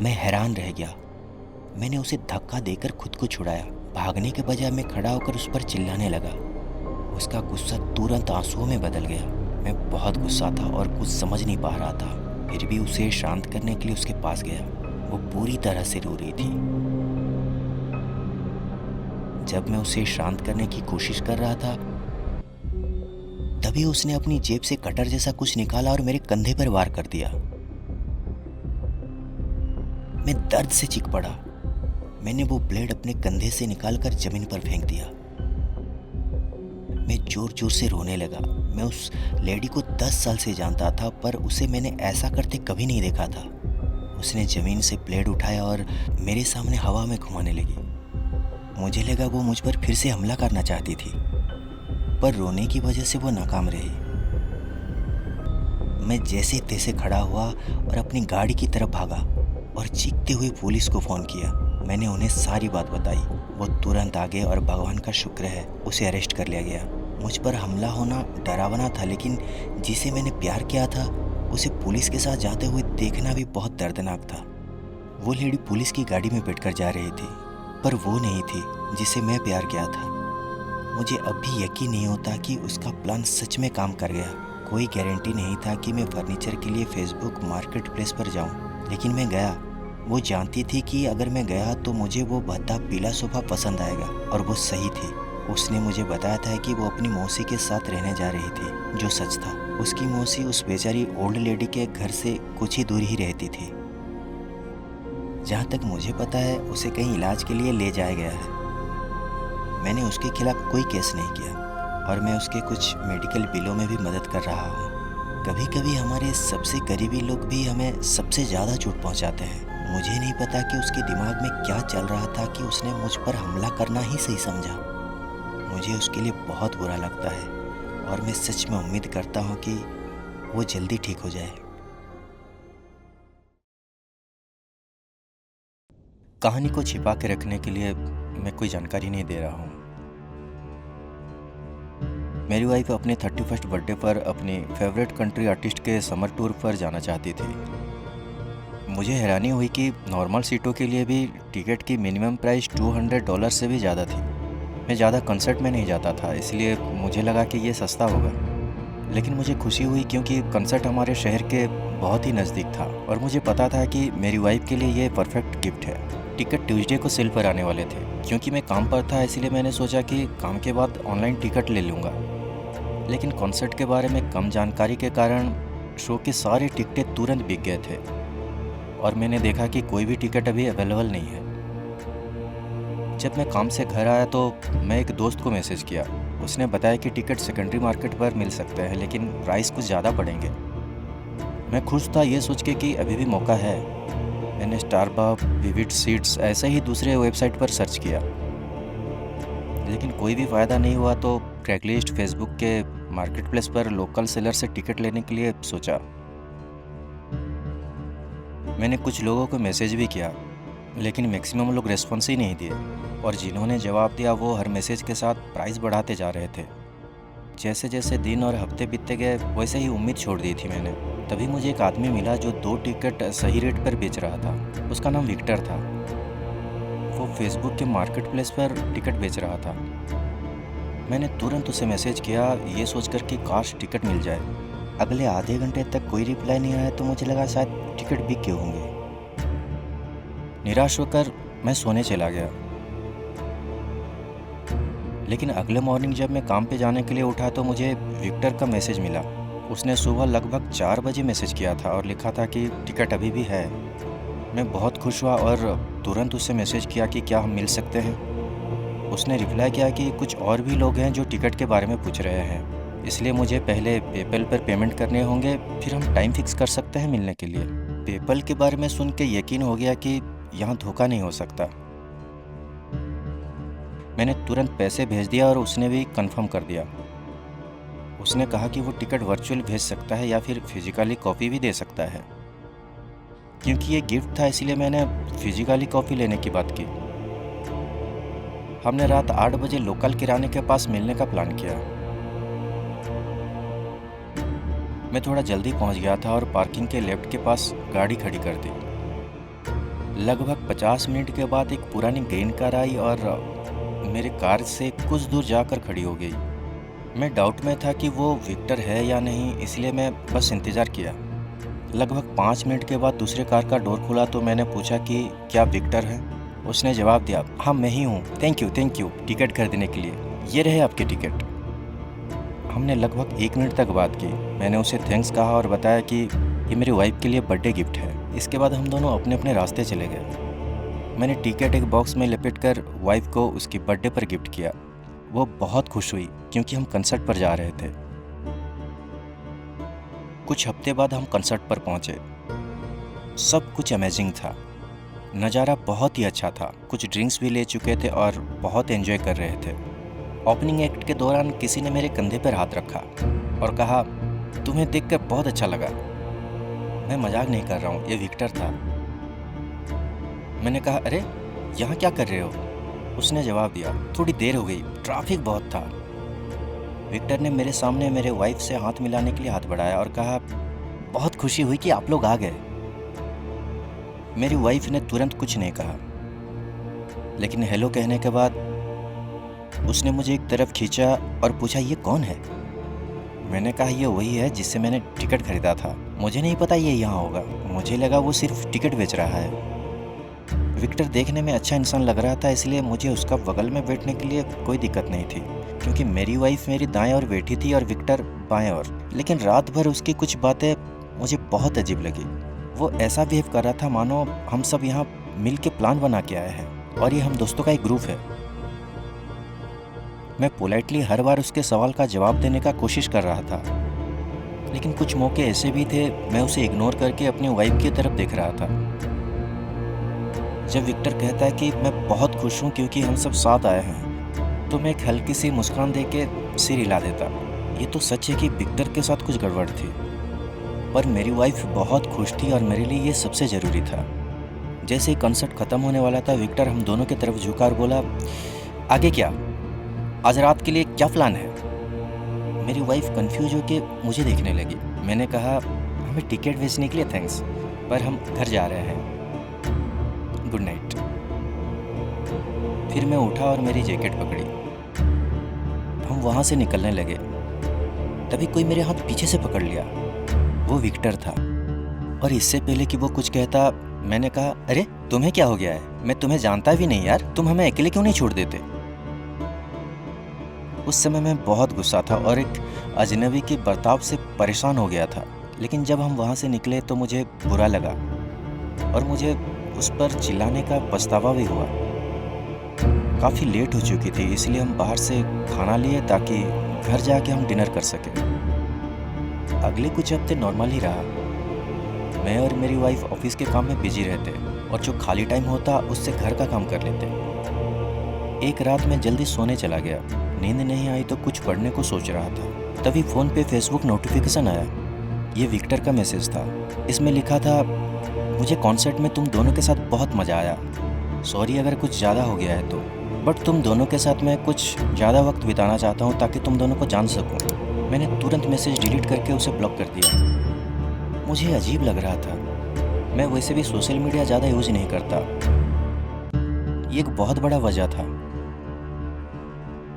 मैं हैरान रह गया। मैंने उसे धक्का देकर खुद को छुड़ाया। भागने के बजाय मैं खड़ा होकर उस पर चिल्लाने लगा। उसका गुस्सा तुरंत आंसुओं में बदल गया। मैं बहुत गुस्सा था और कुछ समझ नहीं पा रहा था। फिर भी उसे शांत करने के लिए उसके पास गया। वो पूरी तरह से रो रही थी। जब मैं उसे शांत करने की कोशिश कर रहा था, तभी उसने अपनी जेब से कटर जैसा कुछ निकाला और मेरे कंधे पर वार कर दिया। मैं दर्द से चीख पड़ा। मैंने वो ब्लेड अपने कंधे से निकालकर जमीन पर फेंक दिया। मैं जोर जोर से रोने लगा। मैं उस लेडी को 10 साल से जानता था, पर उसे मैंने ऐसा करते कभी नहीं देखा था। उसने जमीन से ब्लेड उठाया और मेरे सामने हवा में घुमाने लगी। मुझे लगा वो मुझ पर फिर से हमला करना चाहती थी, पर रोने की वजह से वो नाकाम रही। मैं जैसे तैसे खड़ा हुआ और अपनी गाड़ी की तरफ भागा और चीखते हुए पुलिस को फ़ोन किया। मैंने उन्हें सारी बात बताई। वो तुरंत आ गए और भगवान का शुक्र है उसे अरेस्ट कर लिया गया। मुझ पर हमला होना डरावना था, लेकिन जिसे मैंने प्यार किया था उसे पुलिस के साथ जाते हुए देखना भी बहुत दर्दनाक था। वो लेडी पुलिस की गाड़ी में बैठकर जा रही थी, पर वो नहीं थी जिसे मैं प्यार किया था। मुझे अब भी यकीन नहीं होता कि उसका प्लान सच में काम कर गया। कोई गारंटी नहीं था कि मैं फर्नीचर के लिए फेसबुक मार्केट प्लेस पर जाऊं, लेकिन मैं गया। वो जानती थी कि अगर मैं गया तो मुझे वो भद्दा पीला सोफा पसंद आएगा, और वो सही थी। उसने मुझे बताया था कि वो अपनी मौसी के साथ रहने जा रही थी, जो सच था। उसकी मौसी उस बेचारी ओल्ड लेडी के घर से कुछ ही दूर ही रहती थी। जहाँ तक मुझे पता है उसे कहीं इलाज के लिए ले जाया गया है। मैंने उसके खिलाफ कोई केस नहीं किया और मैं उसके कुछ मेडिकल बिलों में भी मदद कर रहा हूँ। कभी कभी हमारे सबसे करीबी लोग भी हमें सबसे ज़्यादा चोट पहुँचाते हैं। मुझे नहीं पता कि उसके दिमाग में क्या चल रहा था कि उसने मुझ पर हमला करना ही सही समझा। मुझे उसके लिए बहुत बुरा लगता है और मैं सच में उम्मीद करता हूँ कि वो जल्दी ठीक हो जाए। कहानी को छिपा के रखने के लिए मैं कोई जानकारी नहीं दे रहा हूँ। मेरी वाइफ अपने 31st बर्थडे पर अपनी फेवरेट कंट्री आर्टिस्ट के समर टूर पर जाना चाहती थी। मुझे हैरानी हुई कि नॉर्मल सीटों के लिए भी टिकट की मिनिमम प्राइस $200 से भी ज़्यादा थी। मैं ज़्यादा कंसर्ट में नहीं जाता था, इसलिए मुझे लगा कि ये सस्ता होगा। लेकिन मुझे खुशी हुई क्योंकि कंसर्ट हमारे शहर के बहुत ही नज़दीक था और मुझे पता था कि मेरी वाइफ के लिए ये परफेक्ट गिफ्ट है। टिकट ट्यूसडे को सेल पर आने वाले थे। क्योंकि मैं काम पर था, इसलिए मैंने सोचा कि काम के बाद ऑनलाइन टिकट ले लूँगा। लेकिन कॉन्सर्ट के बारे में कम जानकारी के कारण शो के सारे टिकटें तुरंत बिक गए थे और मैंने देखा कि कोई भी टिकट अभी अवेलेबल नहीं है। जब मैं काम से घर आया तो मैं एक दोस्त को मैसेज किया। उसने बताया कि टिकट सेकेंडरी मार्केट पर मिल सकते हैं, लेकिन प्राइस कुछ ज़्यादा पड़ेंगे। मैं खुश था ये सोच के कि अभी भी मौका है। मैंने स्टारबक, विविड सीट्स ऐसे ही दूसरे वेबसाइट पर सर्च किया, लेकिन कोई भी फ़ायदा नहीं हुआ। तो क्रैगलिस्ट, फेसबुक के मार्केट प्लेस पर लोकल सेलर से टिकट लेने के लिए सोचा। मैंने कुछ लोगों को मैसेज भी किया, लेकिन मैक्सिमम लोग रिस्पॉन्स ही नहीं दिए, और जिन्होंने जवाब दिया वो हर मैसेज के साथ प्राइस बढ़ाते जा रहे थे। जैसे जैसे दिन और हफ्ते बीतते गए वैसे ही उम्मीद छोड़ दी थी मैंने। तभी मुझे एक आदमी मिला जो 2 टिकट सही रेट पर बेच रहा था। उसका नाम विक्टर था। वो फेसबुक के मार्केट प्लेस पर टिकट बेच रहा था। मैंने तुरंत उसे मैसेज किया, ये सोचकर कि काश टिकट मिल जाए। अगले आधे घंटे तक कोई रिप्लाई नहीं आया तो मुझे लगा शायद टिकट बिक गए होंगे। निराश होकर मैं सोने चला गया। लेकिन अगले मॉर्निंग जब मैं काम पे जाने के लिए उठा तो मुझे विक्टर का मैसेज मिला। उसने सुबह लगभग 4 बजे मैसेज किया था और लिखा था कि टिकट अभी भी है। मैं बहुत खुश हुआ और तुरंत उससे मैसेज किया कि क्या हम मिल सकते हैं। उसने रिप्लाई किया कि कुछ और भी लोग हैं जो टिकट के बारे में पूछ रहे हैं, इसलिए मुझे पहले पेपल पर पेमेंट करने होंगे, फिर हम टाइम फिक्स कर सकते हैं मिलने के लिए। पेपल के बारे में सुन के यकीन हो गया कि यहाँ धोखा नहीं हो सकता। मैंने तुरंत पैसे भेज दिया और उसने भी कंफर्म कर दिया। उसने कहा कि वो टिकट वर्चुअल भेज सकता है या फिर फिजिकली कॉपी भी दे सकता है। क्योंकि ये गिफ्ट था इसलिए मैंने फिजिकली कॉपी लेने की बात की। हमने रात 8 बजे लोकल किराने के पास मिलने का प्लान किया। मैं थोड़ा जल्दी पहुंच गया था और पार्किंग के लेफ्ट के पास गाड़ी खड़ी कर दी। लगभग 50 मिनट के बाद एक पुरानी ग्रीन कार आई और मेरे कार से कुछ दूर जाकर खड़ी हो गई। मैं डाउट में था कि वो विक्टर है या नहीं, इसलिए मैं बस इंतज़ार किया। लगभग 5 मिनट के बाद दूसरे कार का डोर खुला तो मैंने पूछा कि क्या विक्टर है। उसने जवाब दिया, हाँ मैं ही हूँ, थैंक यू टिकट खरीदने के लिए, ये रहे आपके टिकट। हमने लगभग 1 मिनट तक बात की। मैंने उसे थैंक्स कहा और बताया कि ये मेरी वाइफ के लिए बर्थडे गिफ्ट है। इसके बाद हम दोनों अपने अपने रास्ते चले गए। मैंने टिकट एक बॉक्स में लपेटकर वाइफ को उसकी बर्थडे पर गिफ्ट किया। वो बहुत खुश हुई क्योंकि हम कंसर्ट पर जा रहे थे। कुछ हफ्ते बाद हम कंसर्ट पर पहुंचे। सब कुछ अमेजिंग था। नज़ारा बहुत ही अच्छा था। कुछ ड्रिंक्स भी ले चुके थे और बहुत एंजॉय कर रहे थे। ओपनिंग एक्ट के दौरान किसी ने मेरे कंधे पर हाथ रखा और कहा, तुम्हें देखकर बहुत अच्छा लगा। मैं मजाक नहीं कर रहा हूँ, ये विक्टर था। मैंने कहा, अरे यहाँ क्या कर रहे हो? उसने जवाब दिया, थोड़ी देर हो गई, ट्रैफिक बहुत था। विक्टर ने मेरे सामने मेरे वाइफ से हाथ मिलाने के लिए हाथ बढ़ाया और कहा, बहुत खुशी हुई कि आप लोग आ गए। मेरी वाइफ ने तुरंत कुछ नहीं कहा, लेकिन हेलो कहने के बाद उसने मुझे एक तरफ खींचा और पूछा, ये कौन है? मैंने कहा, ये वही है जिससे मैंने टिकट खरीदा था। मुझे नहीं पता ये यहाँ होगा। मुझे लगा वो सिर्फ टिकट बेच रहा है। विक्टर देखने में अच्छा इंसान लग रहा था, इसलिए मुझे उसका बगल में बैठने के लिए कोई दिक्कत नहीं थी, क्योंकि मेरी वाइफ मेरी दाएं ओर बैठी थी और विक्टर बाएं ओर। लेकिन रात भर उसकी कुछ बातें मुझे बहुत अजीब लगी। वो ऐसा बिहेव कर रहा था मानो हम सब यहाँ मिल के प्लान बना के आए हैं और ये हम दोस्तों का एक ग्रुप है। मैं पोलाइटली हर बार उसके सवाल का जवाब देने का कोशिश कर रहा था, लेकिन कुछ मौके ऐसे भी थे मैं उसे इग्नोर करके अपनी वाइफ की तरफ देख रहा था। जब विक्टर कहता है कि मैं बहुत खुश हूँ क्योंकि हम सब साथ आए हैं, तो मैं एक हल्की सी मुस्कान दे के सिर हिला देता। ये तो सच है कि विक्टर के साथ कुछ गड़बड़ थी, पर मेरी वाइफ बहुत खुश थी और मेरे लिए ये सबसे ज़रूरी था। जैसे ही कंसर्ट ख़त्म होने वाला था, विक्टर हम दोनों की तरफ झुका और बोला, आगे क्या? आज रात के लिए क्या प्लान है? मेरी वाइफ कंफ्यूज होकर मुझे देखने लगी। मैंने कहा, हमें टिकट बेचने के लिए थैंक्स, पर हम घर जा रहे हैं, गुड नाइट। फिर मैं उठा और मेरी जैकेट पकड़ी। हम वहाँ से निकलने लगे, तभी कोई मेरे हाथ पीछे से पकड़ लिया। वो विक्टर था, और इससे पहले कि वो कुछ कहता, मैंने कहा, अरे तुम्हें क्या हो गया है? मैं तुम्हें जानता भी नहीं यार, तुम हमें अकेले क्यों नहीं छोड़ देते? उस समय मैं बहुत गुस्सा था और एक अजनबी के बर्ताव से परेशान हो गया था। लेकिन जब हम वहाँ से निकले तो मुझे बुरा लगा और मुझे उस पर चिल्लाने का पछतावा भी हुआ। काफ़ी लेट हो चुकी थी, इसलिए हम बाहर से खाना लिए ताकि घर जाके हम डिनर कर सकें। अगले कुछ हफ्ते नॉर्मल ही रहा। मैं और मेरी वाइफ ऑफिस के काम में बिजी रहते और जो खाली टाइम होता उससे घर का काम कर लेते। एक रात मैं जल्दी सोने चला गया। नींद नहीं आई तो कुछ पढ़ने को सोच रहा था, तभी फ़ोन पे फेसबुक नोटिफिकेशन आया। ये विक्टर का मैसेज था। इसमें लिखा था, मुझे कॉन्सर्ट में तुम दोनों के साथ बहुत मज़ा आया। सॉरी अगर कुछ ज़्यादा हो गया है तो, बट तुम दोनों के साथ मैं कुछ ज़्यादा वक्त बिताना चाहता हूँ ताकि तुम दोनों को जान सकूँ। मैंने तुरंत मैसेज डिलीट करके उसे ब्लॉक कर दिया। मुझे अजीब लग रहा था। मैं वैसे भी सोशल मीडिया ज़्यादा यूज़ नहीं करता। ये एक बहुत बड़ा वजह था।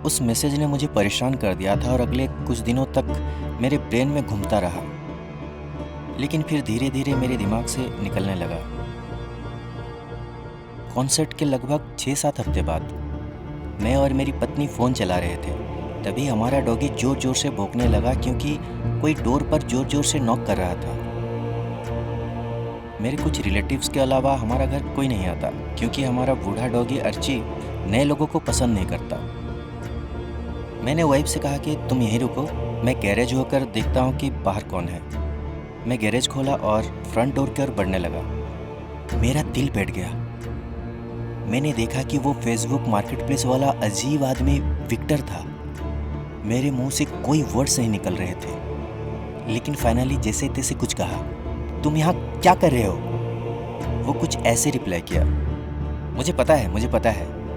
उस मैसेज ने मुझे परेशान कर दिया था और अगले कुछ दिनों तक मेरे ब्रेन में घूमता रहा, लेकिन फिर धीरे धीरे मेरे दिमाग से निकलने लगा। कॉन्सर्ट के लगभग 6-7 हफ्ते बाद मैं और मेरी पत्नी फ़ोन चला रहे थे। तभी हमारा डॉगी ज़ोर ज़ोर से भौंकने लगा क्योंकि कोई डोर पर ज़ोर ज़ोर से नॉक कर रहा था। मेरे कुछ रिलेटिव्स के अलावा हमारा घर कोई नहीं आता क्योंकि हमारा बूढ़ा डॉगी अर्ची नए लोगों को पसंद नहीं करता। मैंने वाइफ से कहा कि तुम यहीं रुको, मैं गैरेज होकर देखता हूँ कि बाहर कौन है। मैं गैरेज खोला और फ्रंट डोर की ओर बढ़ने लगा। मेरा दिल बैठ गया। मैंने देखा कि वो फेसबुक मार्केट प्लेस वाला अजीब आदमी विक्टर था। मेरे मुंह से कोई वर्ड्स नहीं निकल रहे थे, लेकिन फाइनली जैसे तैसे कुछ कहा। तुम यहाँ क्या कर रहे हो? वो कुछ ऐसे रिप्लाई किया, मुझे पता है,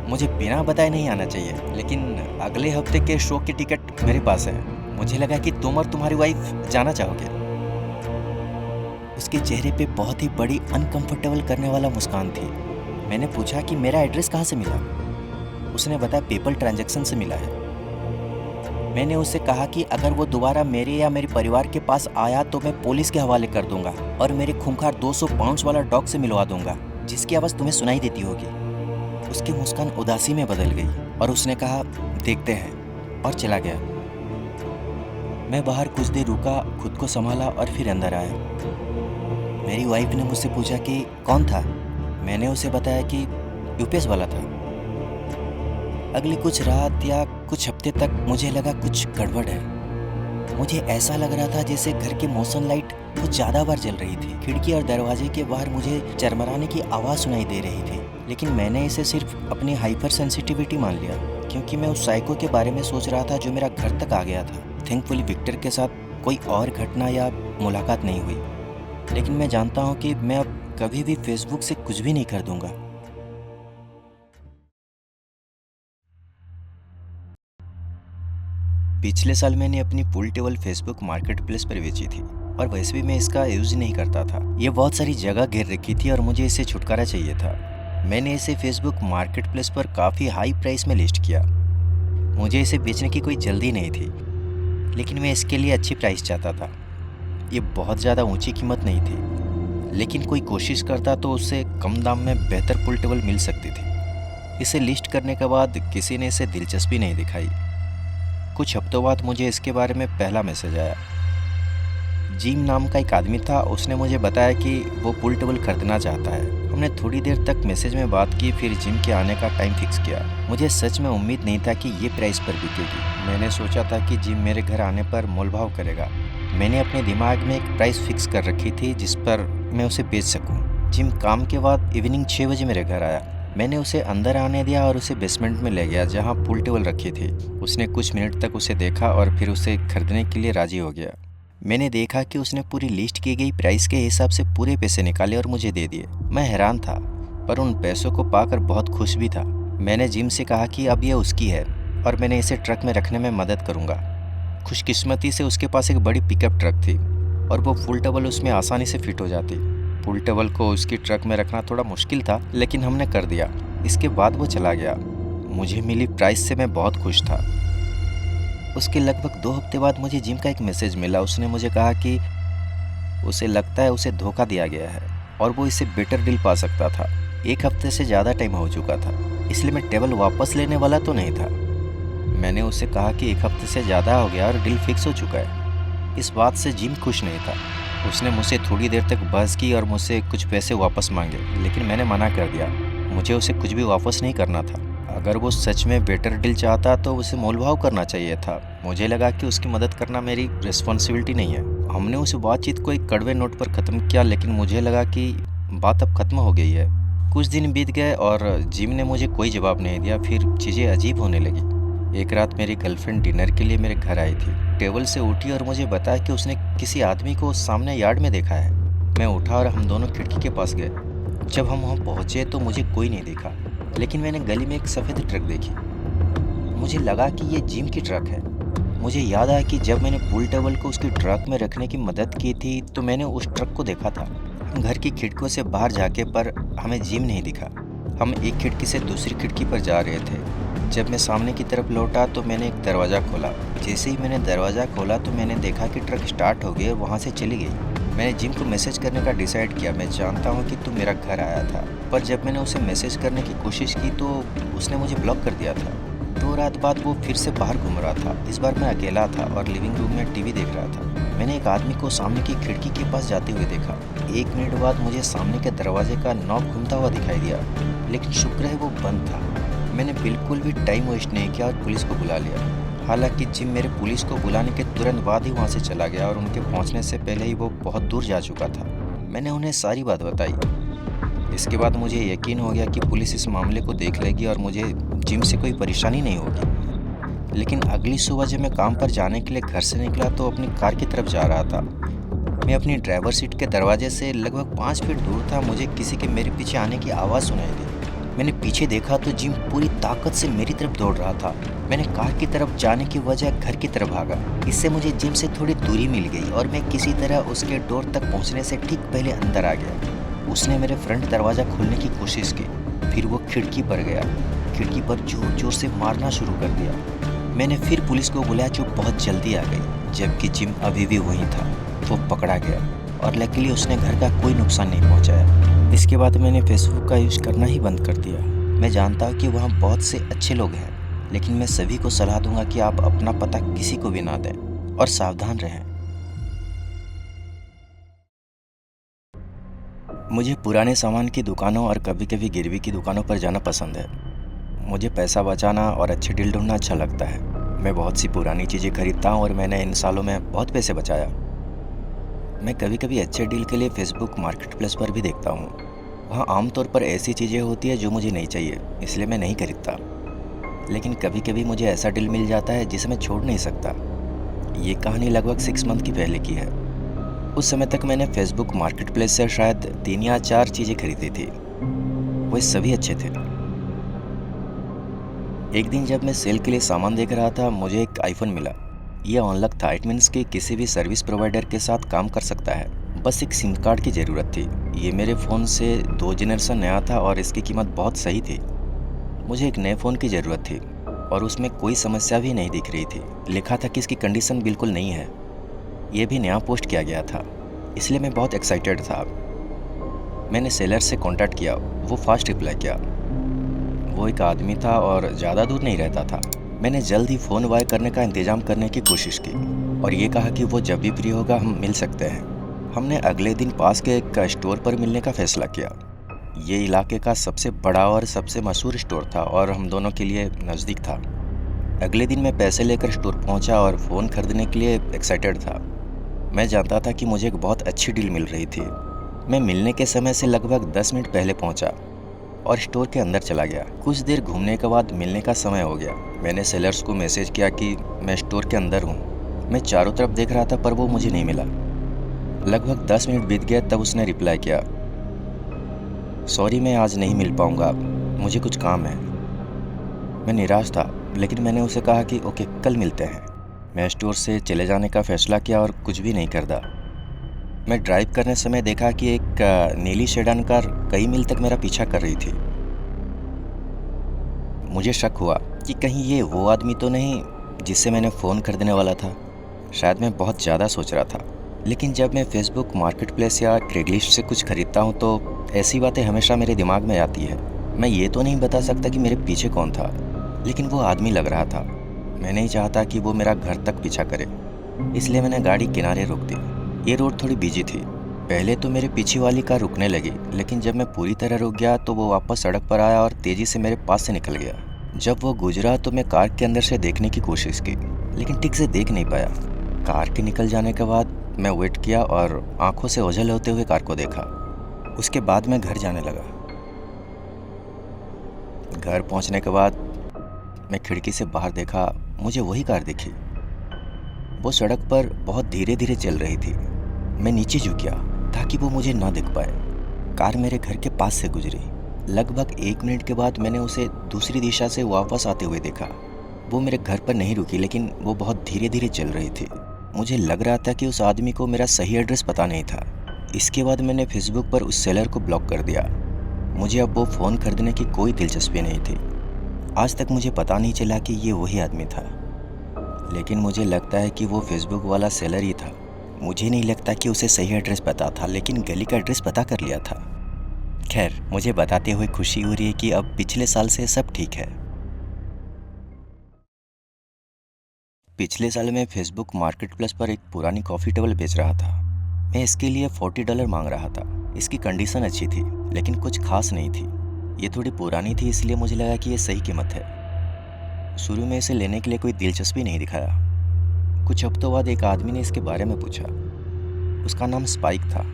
मुझे बिना बताए नहीं आना चाहिए, लेकिन अगले हफ्ते के शो की टिकट मेरे पास है। मुझे लगा कि तुम और तुम्हारी वाइफ जाना चाहोगे। उसके चेहरे पे बहुत ही बड़ी अनकंफर्टेबल करने वाला मुस्कान थी। मैंने पूछा कि मेरा एड्रेस कहाँ से मिला। उसने बताया पेपल ट्रांजैक्शन से मिला है। मैंने उससे कहा कि अगर वो दोबारा मेरे या मेरे परिवार के पास आया तो मैं पुलिस के हवाले कर दूंगा और मेरे खूंखार 200 पाउंड्स वाला डॉग से मिलवा दूंगा जिसकी आवाज़ तुम्हें सुनाई देती होगी। उसकी मुस्कान उदासी में बदल गई और उसने कहा देखते हैं, और चला गया। मैं बाहर कुछ देर रुका, खुद को संभाला और फिर अंदर आया। मेरी वाइफ ने मुझसे पूछा कि कौन था। मैंने उसे बताया कि यूपीएस वाला था। अगली कुछ रात या कुछ हफ्ते तक मुझे लगा कुछ गड़बड़ है। मुझे ऐसा लग रहा था जैसे घर की मोशन लाइट कुछ ज़्यादा बार जल रही थी। खिड़की और दरवाजे के बाहर मुझे चरमराने की आवाज़ सुनाई दे रही थी, लेकिन मैंने इसे सिर्फ अपनी हाइपर सेंसिटिविटी मान लिया क्योंकि मैं उस साइको के बारे में सोच रहा था जो मेरा घर तक आ गया था। थैंकफुली विक्टर के साथ कोई और घटना या मुलाकात नहीं हुई, लेकिन मैं जानता हूँ कि मैं अब कभी भी फेसबुक से कुछ भी नहीं खरीदूंगा। पिछले साल मैंने अपनी pool table Facebook market place पर बेची थी और वैसे भी मैं इसका यूज नहीं करता था। ये बहुत सारी जगह घेर रखी थी और मुझे इसे छुटकारा चाहिए था। मैंने इसे फेसबुक मार्केट प्लेस पर काफ़ी हाई प्राइस में लिस्ट किया। मुझे इसे बेचने की कोई जल्दी नहीं थी, लेकिन मैं इसके लिए अच्छी प्राइस चाहता था। ये बहुत ज़्यादा ऊंची कीमत नहीं थी, लेकिन कोई कोशिश करता तो उससे कम दाम में बेहतर पूल टेबल मिल सकती थी। इसे लिस्ट करने के बाद किसी ने इसे दिलचस्पी नहीं दिखाई। कुछ हफ्तों बाद मुझे इसके बारे में पहला मैसेज आया। जिम नाम का एक आदमी था, उसने मुझे बताया कि वो पूल टेबल खरीदना चाहता है। हमने थोड़ी देर तक मैसेज में बात की, फिर जिम के आने का टाइम फिक्स किया। मुझे सच में उम्मीद नहीं था कि ये प्राइस पर बिकेगी। मैंने सोचा था कि जिम मेरे घर आने पर मोलभाव करेगा। मैंने अपने दिमाग में एक प्राइस फिक्स कर रखी थी जिस पर मैं उसे बेच सकूं। जिम काम के बाद इवनिंग 6 बजे मेरे घर आया। मैंने उसे अंदर आने दिया और उसे बेसमेंट में ले गया जहां पूल टेबल रखी थी। उसने कुछ मिनट तक उसे देखा और फिर उसे खरीदने के लिए राजी हो गया। मैंने देखा कि उसने पूरी लिस्ट की गई प्राइस के हिसाब से पूरे पैसे निकाले और मुझे दे दिए। मैं हैरान था, पर उन पैसों को पाकर बहुत खुश भी था। मैंने जिम से कहा कि अब यह उसकी है और मैंने इसे ट्रक में रखने में मदद करूँगा। खुशकिस्मती से उसके पास एक बड़ी पिकअप ट्रक थी और वो पूल टेबल उसमें आसानी से फिट हो जाती। पूल टेबल को उसकी ट्रक में रखना थोड़ा मुश्किल था, लेकिन हमने कर दिया। इसके बाद वो चला गया। मुझे मिली प्राइस से मैं बहुत खुश था। उसके लगभग 2 हफ्ते बाद मुझे जिम का एक मैसेज मिला। उसने मुझे कहा कि उसे लगता है उसे धोखा दिया गया है और वो इससे बेटर डील पा सकता था। 1 हफ्ते से ज़्यादा टाइम हो चुका था, इसलिए मैं टेबल वापस लेने वाला तो नहीं था। मैंने उसे कहा कि 1 हफ्ते से ज़्यादा हो गया और डील फिक्स हो चुका है। इस बात से जिम खुश नहीं था। उसने मुझसे थोड़ी देर तक बहस की और मुझसे कुछ पैसे वापस मांगे, लेकिन मैंने मना कर दिया। मुझे उसे कुछ भी वापस नहीं करना था। अगर वो सच में बेटर डील चाहता तो उसे मोलभाव करना चाहिए था। मुझे लगा कि उसकी मदद करना मेरी रिस्पॉन्सिबिलिटी नहीं है। हमने उस बातचीत को एक कड़वे नोट पर ख़त्म किया, लेकिन मुझे लगा कि बात अब ख़त्म हो गई है। कुछ दिन बीत गए और जिम ने मुझे कोई जवाब नहीं दिया। फिर चीज़ें अजीब होने लगी। एक रात मेरी गर्लफ्रेंड डिनर के लिए मेरे घर आई थी। टेबल से उठी और मुझे बताया कि उसने किसी आदमी को सामने यार्ड में देखा है। मैं उठा और हम दोनों खिड़की के पास गए। जब हम वहाँ पहुँचे तो मुझे कोई नहीं दिखा, लेकिन मैंने गली में एक सफ़ेद ट्रक देखी। मुझे लगा कि ये जिम की ट्रक है। मुझे याद आया कि जब मैंने पूल टेबल को उसकी ट्रक में रखने की मदद की थी तो मैंने उस ट्रक को देखा था। हम घर की खिड़कियों से बाहर जाके पर हमें जिम नहीं दिखा। हम एक खिड़की से दूसरी खिड़की पर जा रहे थे। जब मैं सामने की तरफ लौटा तो मैंने एक दरवाज़ा खोला। जैसे ही मैंने दरवाज़ा खोला तो मैंने देखा कि ट्रक स्टार्ट हो गई और वहाँ से चली गई। मैंने जिम को मैसेज करने का डिसाइड किया। मैं जानता हूँ कि तू मेरा घर आया था, पर जब मैंने उसे मैसेज करने की कोशिश की तो उसने मुझे ब्लॉक कर दिया था। 2 रात बाद वो फिर से बाहर घूम रहा था। इस बार मैं अकेला था और लिविंग रूम में टीवी देख रहा था। मैंने एक आदमी को सामने की खिड़की के पास जाते हुए देखा। 1 मिनट बाद मुझे सामने के दरवाजे का नॉब घूमता हुआ दिखाई दिया, लेकिन शुक्र है वो बंद था। मैंने बिल्कुल भी टाइम वेस्ट नहीं किया और पुलिस को बुला लिया। हालांकि जिम मेरे पुलिस को बुलाने के तुरंत बाद ही वहाँ से चला गया और उनके पहुँचने से पहले ही वो बहुत दूर जा चुका था। मैंने उन्हें सारी बात बताई। इसके बाद मुझे यकीन हो गया कि पुलिस इस मामले को देख लेगी और मुझे जिम से कोई परेशानी नहीं होगी। लेकिन अगली सुबह जब मैं काम पर जाने के लिए घर से निकला तो अपनी कार की तरफ जा रहा था। मैं अपनी ड्राइवर सीट के दरवाजे से लगभग 5 फीट दूर था। मुझे किसी के मेरे पीछे आने की आवाज़ सुनाई दी। मैंने पीछे देखा तो जिम पूरी ताकत से मेरी तरफ दौड़ रहा था। मैंने कार की तरफ जाने की बजाय घर की तरफ भागा। इससे मुझे जिम से थोड़ी दूरी मिल गई और मैं किसी तरह उसके डोर तक पहुंचने से ठीक पहले अंदर आ गया। उसने मेरे फ्रंट दरवाज़ा खोलने की कोशिश की, फिर वो खिड़की पर गया। खिड़की पर जोर जोर से मारना शुरू कर दिया। मैंने फिर पुलिस को बुलाया जो बहुत जल्दी आ गई। जबकि जिम अभी भी वहीं था। वो पकड़ा गया और लकीली उसने घर का कोई नुकसान नहीं पहुंचाया। इसके बाद मैंने फेसबुक का यूज़ करना ही बंद कर दिया। मैं जानता हूँ कि वहाँ बहुत से अच्छे लोग हैं, लेकिन मैं सभी को सलाह दूंगा कि आप अपना पता किसी को भी ना दें और सावधान रहें। मुझे पुराने सामान की दुकानों और कभी कभी गिरवी की दुकानों पर जाना पसंद है। मुझे पैसा बचाना और अच्छे डील ढूंढना अच्छा लगता है। मैं बहुत सी पुरानी चीज़ें खरीदता हूँ और मैंने इन सालों में बहुत पैसे बचाया। मैं कभी कभी अच्छे डील के लिए फेसबुक मार्केट प्लेस पर भी देखता हूँ। वहाँ आमतौर पर ऐसी चीज़ें होती है जो मुझे नहीं चाहिए, इसलिए मैं नहीं खरीदता। लेकिन कभी कभी मुझे ऐसा डील मिल जाता है जिसे मैं छोड़ नहीं सकता। ये कहानी लगभग 6 मंथ की पहले की है। उस समय तक मैंने फेसबुक मार्केट प्लेस से शायद 3 या 4 चीज़ें खरीदी थी। वे सभी अच्छे थे। एक दिन जब मैं सेल के लिए सामान देख रहा था, मुझे एक आईफोन मिला। यह अनलॉक था। इट मीन्स कि किसी भी सर्विस प्रोवाइडर के साथ काम कर सकता है। बस एक सिम कार्ड की ज़रूरत थी। ये मेरे फ़ोन से 2 जनरेशन नया था और इसकी कीमत बहुत सही थी। मुझे एक नए फ़ोन की ज़रूरत थी और उसमें कोई समस्या भी नहीं दिख रही थी। लिखा था कि इसकी कंडीशन बिल्कुल नहीं है। ये भी नया पोस्ट किया गया था, इसलिए मैं बहुत एक्साइटेड था। मैंने सेलर से कॉन्टैक्ट किया। वो फास्ट रिप्लाई किया। वो एक आदमी था और ज़्यादा दूर नहीं रहता था। मैंने जल्द ही फ़ोन वायर करने का इंतज़ाम करने की कोशिश की और ये कहा कि वो जब भी फ्री होगा हम मिल सकते हैं। हमने अगले दिन पास के एक स्टोर पर मिलने का फ़ैसला किया। ये इलाके का सबसे बड़ा और सबसे मशहूर स्टोर था और हम दोनों के लिए नज़दीक था। अगले दिन मैं पैसे लेकर स्टोर पहुंचा और फ़ोन खरीदने के लिए एक्साइटेड था। मैं जानता था कि मुझे एक बहुत अच्छी डील मिल रही थी। मैं मिलने के समय से लगभग 10 मिनट पहले पहुंचा और स्टोर के अंदर चला गया। कुछ देर घूमने के बाद मिलने का समय हो गया। मैंने सेलर्स को मैसेज किया कि मैं स्टोर के अंदर हूँ। मैं चारों तरफ देख रहा था पर वो मुझे नहीं मिला। लगभग 10 मिनट बीत गया तब उसने रिप्लाई किया, सॉरी मैं आज नहीं मिल पाऊँगा, मुझे कुछ काम है। मैं निराश था, लेकिन मैंने उसे कहा कि ओके कल मिलते हैं। मैं स्टोर से चले जाने का फ़ैसला किया और कुछ भी नहीं करता। मैं ड्राइव करने समय देखा कि एक नीली सेडान कार कई मील तक मेरा पीछा कर रही थी। मुझे शक हुआ कि कहीं ये वो आदमी तो नहीं जिससे मैंने फ़ोन खरीदने वाला था। शायद मैं बहुत ज़्यादा सोच रहा था। लेकिन जब मैं फेसबुक मार्केट प्लेस या क्रेगलिस्ट से कुछ खरीदता हूँ तो ऐसी बातें हमेशा मेरे दिमाग में आती है। मैं ये तो नहीं बता सकता कि मेरे पीछे कौन था, लेकिन वो आदमी लग रहा था। मैं नहीं चाहता कि वो मेरा घर तक पीछा करे, इसलिए मैंने गाड़ी किनारे रोक दी। ये रोड थोड़ी बिजी थी। पहले तो मेरे पीछे वाली कार रुकने लगी, लेकिन जब मैं पूरी तरह रुक गया तो वो वापस सड़क पर आया और तेज़ी से मेरे पास से निकल गया। जब वो गुजरा तो मैं कार के अंदर से देखने की कोशिश की, लेकिन ठीक से देख नहीं पाया। कार के निकल जाने के बाद मैं वेट किया और आंखों से ओझल होते हुए कार को देखा। उसके बाद मैं घर जाने लगा। घर पहुंचने के बाद मैं खिड़की से बाहर देखा, मुझे वही कार दिखी। वो सड़क पर बहुत धीरे धीरे चल रही थी। मैं नीचे झुक गया, ताकि वो मुझे ना दिख पाए। कार मेरे घर के पास से गुजरी। लगभग 1 मिनट के बाद मैंने उसे दूसरी दिशा से वापस आते हुए देखा। वो मेरे घर पर नहीं रुकी, लेकिन वो बहुत धीरे धीरे चल रही थी। मुझे लग रहा था कि उस आदमी को मेरा सही एड्रेस पता नहीं था। इसके बाद मैंने फेसबुक पर उस सेलर को ब्लॉक कर दिया। मुझे अब वो फ़ोन खरीदने की कोई दिलचस्पी नहीं थी। आज तक मुझे पता नहीं चला कि ये वही आदमी था, लेकिन मुझे लगता है कि वो फेसबुक वाला सेलर ही था। मुझे नहीं लगता कि उसे सही एड्रेस पता था, लेकिन गली का एड्रेस पता कर लिया था। खैर, मुझे बताते हुए खुशी हो रही है कि अब पिछले साल से सब ठीक है। पिछले साल मैं फेसबुक मार्केट प्लेस पर एक पुरानी कॉफ़ी टेबल बेच रहा था। मैं इसके लिए $40 मांग रहा था। इसकी कंडीशन अच्छी थी, लेकिन कुछ खास नहीं थी। ये थोड़ी पुरानी थी, इसलिए मुझे लगा कि ये सही कीमत है। शुरू में इसे लेने के लिए कोई दिलचस्पी नहीं दिखाया। कुछ हफ्तों बाद एक आदमी ने इसके बारे में पूछा। उसका नाम स्पाइक था।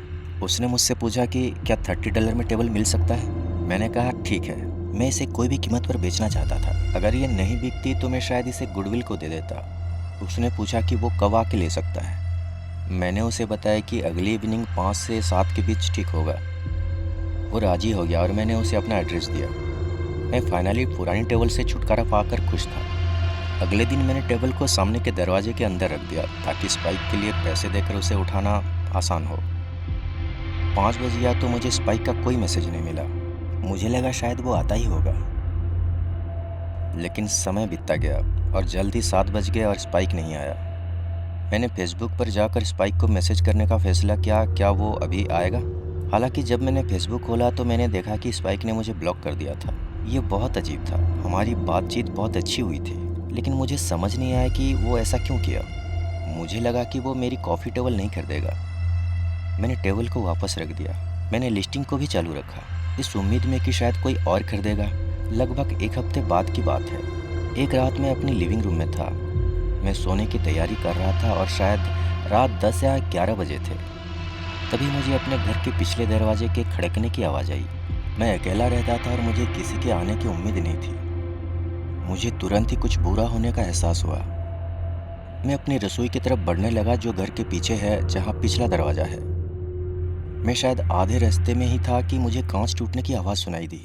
उसने मुझसे पूछा कि क्या $30 में टेबल मिल सकता है। मैंने कहा ठीक है। मैं इसे कोई भी कीमत पर बेचना चाहता था। अगर ये नहीं बिकती तो मैं शायद इसे गुडविल को दे देता। उसने पूछा कि वो कब आके ले सकता है। मैंने उसे बताया कि अगली इवनिंग 5 से 7 के बीच ठीक होगा। वो राजी हो गया और मैंने उसे अपना एड्रेस दिया। मैं फाइनली पुरानी टेबल से छुटकारा पाकर खुश था। अगले दिन मैंने टेबल को सामने के दरवाजे के अंदर रख दिया ताकि स्पाइक के लिए पैसे देकर उसे उठाना आसान हो। 5 बज गया तो मुझे स्पाइक का कोई मैसेज नहीं मिला। मुझे लगा शायद वो आता ही होगा, लेकिन समय बीतता गया और जल्द ही 7 बज गए और स्पाइक नहीं आया। मैंने फेसबुक पर जाकर स्पाइक को मैसेज करने का फैसला किया, क्या वो अभी आएगा। हालांकि जब मैंने फेसबुक खोला तो मैंने देखा कि स्पाइक ने मुझे ब्लॉक कर दिया था। ये बहुत अजीब था। हमारी बातचीत बहुत अच्छी हुई थी, लेकिन मुझे समझ नहीं आया कि वो ऐसा क्यों किया। मुझे लगा कि वो मेरी कॉफ़ी टेबल नहीं खरीदेगा। मैंने टेबल को वापस रख दिया। मैंने लिस्टिंग को भी चालू रखा, इस उम्मीद में कि शायद कोई और खरीदेगा। लगभग 1 हफ्ते बाद की बात है। एक रात मैं अपनी लिविंग रूम में था। मैं सोने की तैयारी कर रहा था और शायद रात 10 या 11 बजे थे। तभी मुझे अपने घर के पिछले दरवाजे के खड़कने की आवाज़ आई। मैं अकेला रहता था और मुझे किसी के आने की उम्मीद नहीं थी। मुझे तुरंत ही कुछ बुरा होने का एहसास हुआ। मैं अपनी रसोई की तरफ बढ़ने लगा, जो घर के पीछे है, जहाँ पिछला दरवाज़ा है। मैं शायद आधे रास्ते में ही था कि मुझे कांच टूटने की आवाज़ सुनाई दी।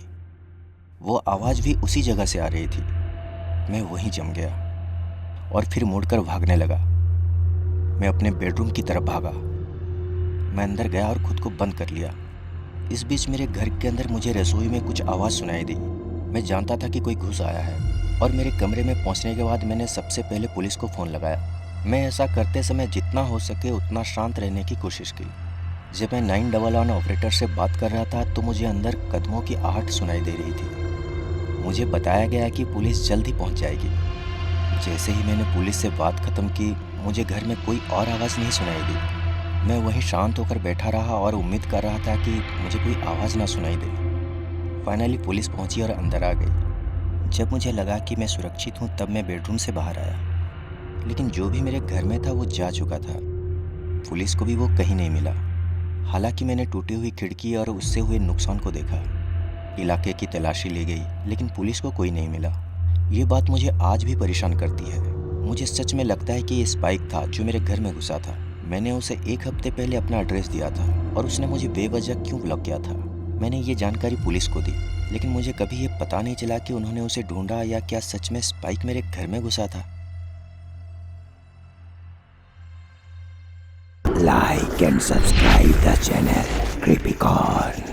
वो आवाज़ भी उसी जगह से आ रही थी। मैं वहीं जम गया और फिर मुड़कर भागने लगा। मैं अपने बेडरूम की तरफ भागा। मैं अंदर गया और खुद को बंद कर लिया। इस बीच मेरे घर के अंदर मुझे रसोई में कुछ आवाज़ सुनाई दी। मैं जानता था कि कोई घुस आया है और मेरे कमरे में पहुंचने के बाद मैंने सबसे पहले पुलिस को फ़ोन लगाया। मैं ऐसा करते समय जितना हो सके उतना शांत रहने की कोशिश की। जब मैं 911 ऑपरेटर से बात कर रहा था तो मुझे अंदर कदमों की आहट सुनाई दे रही थी। मुझे बताया गया कि पुलिस जल्द ही पहुँच जाएगी। जैसे ही मैंने पुलिस से बात ख़त्म की, मुझे घर में कोई और आवाज़ नहीं सुनाई दी। मैं वहीं शांत होकर बैठा रहा और उम्मीद कर रहा था कि मुझे कोई आवाज़ ना सुनाई दे। फाइनली पुलिस पहुंची और अंदर आ गई। जब मुझे लगा कि मैं सुरक्षित हूं, तब मैं बेडरूम से बाहर आया, लेकिन जो भी मेरे घर में था वो जा चुका था। पुलिस को भी वो कहीं नहीं मिला। हालांकि मैंने टूटी हुई खिड़की और उससे हुए नुकसान को देखा। इलाके की तलाशी ली गई, लेकिन पुलिस को कोई नहीं मिला। ये बात मुझे आज भी परेशान करती है। मुझे सच में लगता है कि ये स्पाइक था जो मेरे घर में घुसा था। मैंने उसे 1 हफ्ते पहले अपना एड्रेस दिया था और उसने मुझे बेवजह क्यों ब्लॉक किया था। मैंने ये जानकारी पुलिस को दी, लेकिन मुझे कभी ये पता नहीं चला कि उन्होंने उसे ढूंढा या क्या सच में स्पाइक मेरे घर में घुसा था। Like and subscribe the channel Creepy Corn.